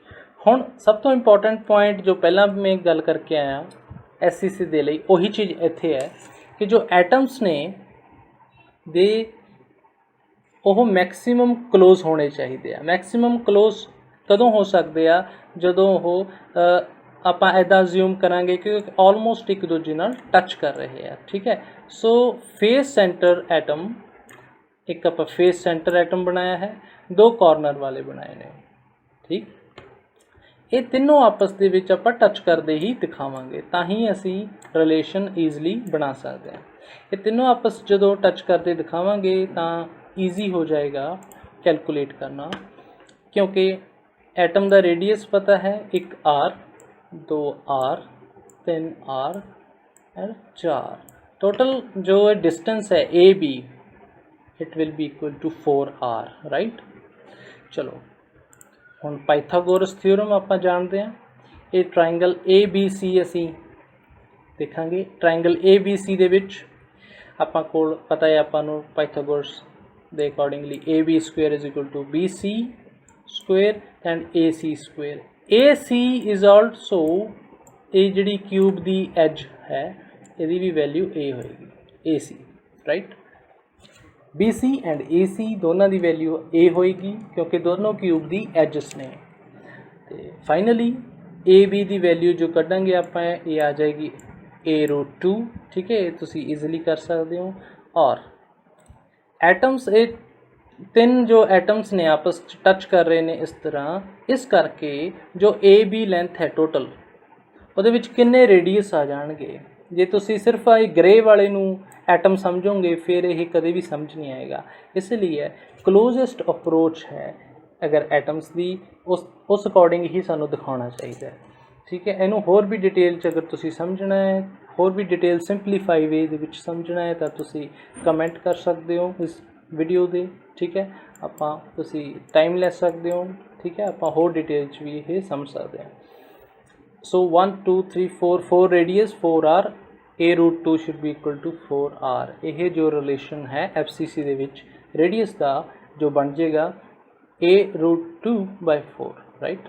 ਹੁਣ ਸਭ ਤੋਂ ਇੰਪੋਰਟੈਂਟ ਪੁਆਇੰਟ ਜੋ ਪਹਿਲਾਂ ਮੈਂ ਗੱਲ ਕਰਕੇ ਆਇਆ SCC ਦੇ ਲਈ, ਉਹੀ ਚੀਜ਼ ਇੱਥੇ ਹੈ ਕਿ ਜੋ ਐਟਮਸ ਨੇ ਦੇ ਉਹ ਮੈਕਸਿਮਮ ਕਲੋਜ਼ ਹੋਣੇ ਚਾਹੀਦੇ ਆ। ਮੈਕਸਿਮਮ ਕਲੋਜ਼ ਕਦੋਂ ਹੋ ਸਕਦੇ ਆ, ਜਦੋਂ ਉਹ ਆਪਾਂ ਇੱਦਾਂ ਅਜ਼ਿਊਮ ਕਰਾਂਗੇ ਕਿ ਆਲਮੋਸਟ ਇੱਕ ਦੂਜੇ ਨਾਲ ਟੱਚ ਕਰ ਰਹੇ ਆ। ਠੀਕ ਹੈ, ਸੋ ਫੇਸ ਸੈਂਟਰ ਐਟਮ, ਇੱਕ ਆਪਾਂ ਫੇਸ ਸੈਂਟਰ ਐਟਮ ਬਣਾਇਆ ਹੈ, 2 ਕਾਰਨਰ ਵਾਲੇ ਬਣਾਏ ਨੇ। ਠੀਕ, ਇਹ ਤਿੰਨੋਂ ਆਪਸ ਦੇ ਵਿੱਚ ਆਪਾਂ ਟੱਚ ਕਰਦੇ ਹੀ ਦਿਖਾਵਾਂਗੇ, ਤਾਂ ਹੀ ਅਸੀਂ ਰਿਲੇਸ਼ਨ ਈਜ਼ਲੀ ਬਣਾ ਸਕਦੇ ਹਾਂ। ਇਹ ਤਿੰਨੋਂ ਆਪਸ ਜਦੋਂ ਟੱਚ ਕਰਦੇ ਦਿਖਾਵਾਂਗੇ ਤਾਂ ਈਜ਼ੀ ਹੋ ਜਾਏਗਾ ਕੈਲਕੂਲੇਟ ਕਰਨਾ, ਕਿਉਂਕਿ ਐਟਮ ਦਾ ਰੇਡੀਅਸ ਪਤਾ ਹੈ, 1R, 2R, 3R and 4। Total ਜੋ डिस्टेंस है AB, it will be equal to 4R, right. चलो ਹੁਣ ਪਾਈਥਾਗੋਰਸ ਥਿਊਰਮ ਆਪਾਂ ਜਾਣਦੇ ਹਾਂ। ਇਹ ਟ੍ਰਾਇੰਗਲ ABC ਅਸੀਂ ਦੇਖਾਂਗੇ। ਟ੍ਰਾਇੰਗਲ ABC ਦੇ ਵਿੱਚ ਆਪਾਂ ਕੋਲ ਪਤਾ ਹੈ ਆਪਾਂ ਨੂੰ ਪਾਈਥਾਗੋਰਸ ਦੇ accordingly AB square is equal to BC square and AC square. AC is also, ਇਹ ਜਿਹੜੀ ਕਿਊਬ ਦੀ ਐਜ ਹੈ ਇਹਦੀ ਵੀ ਵੈਲਿਊ A ਹੋਏਗੀ, AC, right. BC and AC ਦੋਨਾਂ ਦੀ ਵੈਲਿਊ A ਹੋਏਗੀ ਕਿਉਂਕਿ ਦੋਨੋਂ ਕਿਊਬ ਦੀ ਐਜਸ ਨੇ। ਤੇ ਫਾਈਨਲੀ AB ਦੀ ਵੈਲਿਊ ਜੋ ਕੱਢਾਂਗੇ ਆਪਾਂ, ਇਹ ਆ ਜਾਏਗੀ A√2। ਠੀਕ ਹੈ, ਤੁਸੀਂ ਈਜ਼ੀਲੀ ਕਰ ਸਕਦੇ ਹੋ। ਔਰ ਐਟਮਸ, ਇਹ ਤਿੰਨ ਜੋ ਐਟਮਸ ਨੇ ਆਪਸ 'ਚ ਟੱਚ ਕਰ ਰਹੇ ਨੇ ਇਸ ਤਰ੍ਹਾਂ, ਇਸ ਕਰਕੇ ਜੋ AB ਲੈਂਥ ਹੈ ਟੋਟਲ, ਉਹਦੇ ਵਿੱਚ ਕਿੰਨੇ ਰੇਡੀਅਸ ਆ ਜਾਣਗੇ। ਜੇ ਤੁਸੀਂ ਸਿਰਫ ਇਹ ਗ੍ਰੇ ਵਾਲੇ ਨੂੰ ਐਟਮ ਸਮਝੋਗੇ ਫਿਰ ਇਹ ਕਦੇ ਵੀ ਸਮਝ ਨਹੀਂ ਆਏਗਾ। ਇਸ ਲਈ ਹੈ ਕਲੋਜ਼ੈਸਟ ਅਪਰੋਚ ਹੈ ਅਗਰ ਐਟਮਸ ਦੀ, ਉਸ ਅਕੋਰਡਿੰਗ ਹੀ ਸਾਨੂੰ ਦਿਖਾਉਣਾ ਚਾਹੀਦਾ ਹੈ। ਠੀਕ ਹੈ, ਇਹਨੂੰ ਹੋਰ ਵੀ ਡਿਟੇਲ 'ਚ ਅਗਰ ਤੁਸੀਂ ਸਮਝਣਾ ਹੈ, ਹੋਰ ਵੀ ਡਿਟੇਲ ਸਿੰਪਲੀਫਾਈ ਵੇ ਦੇ ਵਿੱਚ ਸਮਝਣਾ ਹੈ, ਤਾਂ ਤੁਸੀਂ ਕਮੈਂਟ ਕਰ ਸਕਦੇ ਹੋ ਇਸ ਵੀਡੀਓ ਦੇ। ਠੀਕ ਹੈ, ਆਪਾਂ ਤੁਸੀਂ ਟਾਈਮ ਲੈ ਸਕਦੇ ਹੋ। ਠੀਕ ਹੈ, ਆਪਾਂ ਹੋਰ ਡਿਟੇਲ 'ਚ ਵੀ ਇਹ ਸਮਝ ਸਕਦੇ ਹਾਂ। ਸੋ 1 2 3 4 radius 4R, A√2 should be equal to 4R। ਇਹ ਜੋ ਰਿਲੇਸ਼ਨ ਹੈ FCC ਦੇ ਵਿੱਚ ਰੇਡੀਅਸ ਦਾ ਜੋ ਬਣ ਜਾਏਗਾ A√2/4, ਰਾਈਟ।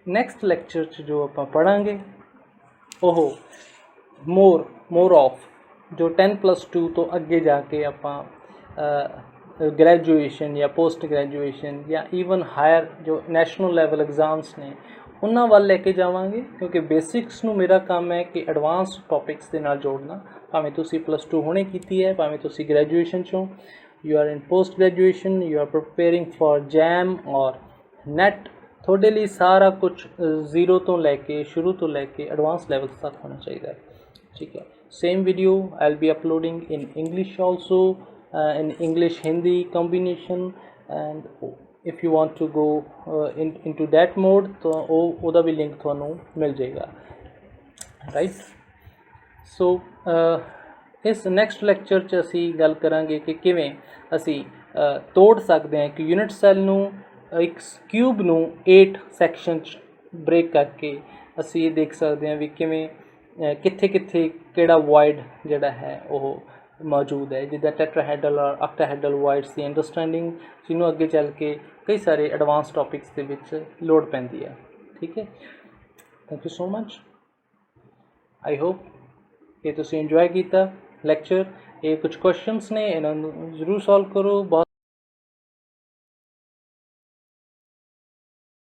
ਨੈਕਸਟ ਲੈਕਚਰ 'ਚ ਜੋ ਆਪਾਂ ਪੜ੍ਹਾਂਗੇ ਉਹ ਮੋਰ ਆਫ ਜੋ 10+2 ਤੋਂ ਅੱਗੇ ਜਾ ਕੇ ਆਪਾਂ ਗ੍ਰੈਜੂਏਸ਼ਨ ਜਾਂ ਪੋਸਟ ਗ੍ਰੈਜੂਏਸ਼ਨ ਜਾਂ ਈਵਨ ਹਾਇਰ ਜੋ ਨੈਸ਼ਨਲ ਲੈਵਲ ਐਗਜ਼ਾਮਸ ਨੇ ਉਹਨਾਂ ਵੱਲ ਲੈ ਕੇ ਜਾਵਾਂਗੇ, ਕਿਉਂਕਿ ਬੇਸਿਕਸ ਨੂੰ ਮੇਰਾ ਕੰਮ ਹੈ ਕਿ ਐਡਵਾਂਸ ਟੌਪਿਕਸ ਦੇ ਨਾਲ ਜੋੜਨਾ। ਭਾਵੇਂ ਤੁਸੀਂ +2 ਹੁਣੇ ਕੀਤੀ ਹੈ, ਭਾਵੇਂ ਤੁਸੀਂ ਗ੍ਰੈਜੂਏਸ਼ਨ 'ਚੋਂ, you are in post graduation, you are preparing for jam ਔਰ ਨੈਟ, ਤੁਹਾਡੇ ਲਈ ਸਾਰਾ ਕੁਝ ਜ਼ੀਰੋ ਤੋਂ ਲੈ ਕੇ, ਸ਼ੁਰੂ ਤੋਂ ਲੈ ਕੇ ਐਡਵਾਂਸ ਲੈਵਲ ਤੱਕ ਹੋਣਾ ਚਾਹੀਦਾ ਹੈ। ਠੀਕ ਹੈ, same video I'll be uploading in English also, in English Hindi combination, and if you want to go into that mode तो ਉਹਦਾ ਵੀ ਲਿੰਕ ਤੁਹਾਨੂੰ ਮਿਲ ਜਾਏਗਾ, ਰਾਈਟ। ਸੋ ਇਸ ਨੈਕਸਟ ਲੈਕਚਰ 'ਚ ਅਸੀਂ ਗੱਲ ਕਰਾਂਗੇ ਕਿ ਕਿਵੇਂ ਅਸੀਂ ਤੋੜ ਸਕਦੇ ਹਾਂ ਕਿ ਯੂਨਿਟ ਸੈੱਲ ਨੂੰ ਇੱਕ ਕਿਊਬ ਨੂੰ 8 ਸੈਕਸ਼ਨ 'ਚ ਬ੍ਰੇਕ ਕਰਕੇ ਅਸੀਂ ਇਹ ਦੇਖ ਸਕਦੇ ਹਾਂ ਵੀ ਕਿਵੇਂ ਕਿੱਥੇ ਕਿੱਥੇ ਕਿਹੜਾ ਵਾਇਡ ਜਿਹੜਾ ਹੈ ਉਹ ਮੌਜੂਦ ਹੈ, ਜਿੱਦਾਂ ਟੈਟਰਾਹੈਡਰਲ ਔਰ ਆਕਟਾਹੈਡਰਲ ਵਾਇਡਸ ਦੀ ਅੰਡਰਸਟੈਂਡਿੰਗ, ਜਿਹਨੂੰ ਅੱਗੇ ਚੱਲ ਕੇ ਕਈ ਸਾਰੇ ਐਡਵਾਂਸ ਟੌਪਿਕਸ ਦੇ ਵਿੱਚ ਲੋੜ ਪੈਂਦੀ ਹੈ। ਠੀਕ ਹੈ, thank you so much. I hope ਕਿ ਤੁਸੀਂ ਇੰਜੋਏ ਕੀਤਾ ਲੈਕਚਰ। ਇਹ ਕੁਝ ਕੁਐਸਚਨਸ ਨੇ, ਇਹਨਾਂ ਨੂੰ ਜ਼ਰੂਰ ਸੋਲਵ ਕਰੋ। ਬਹੁਤ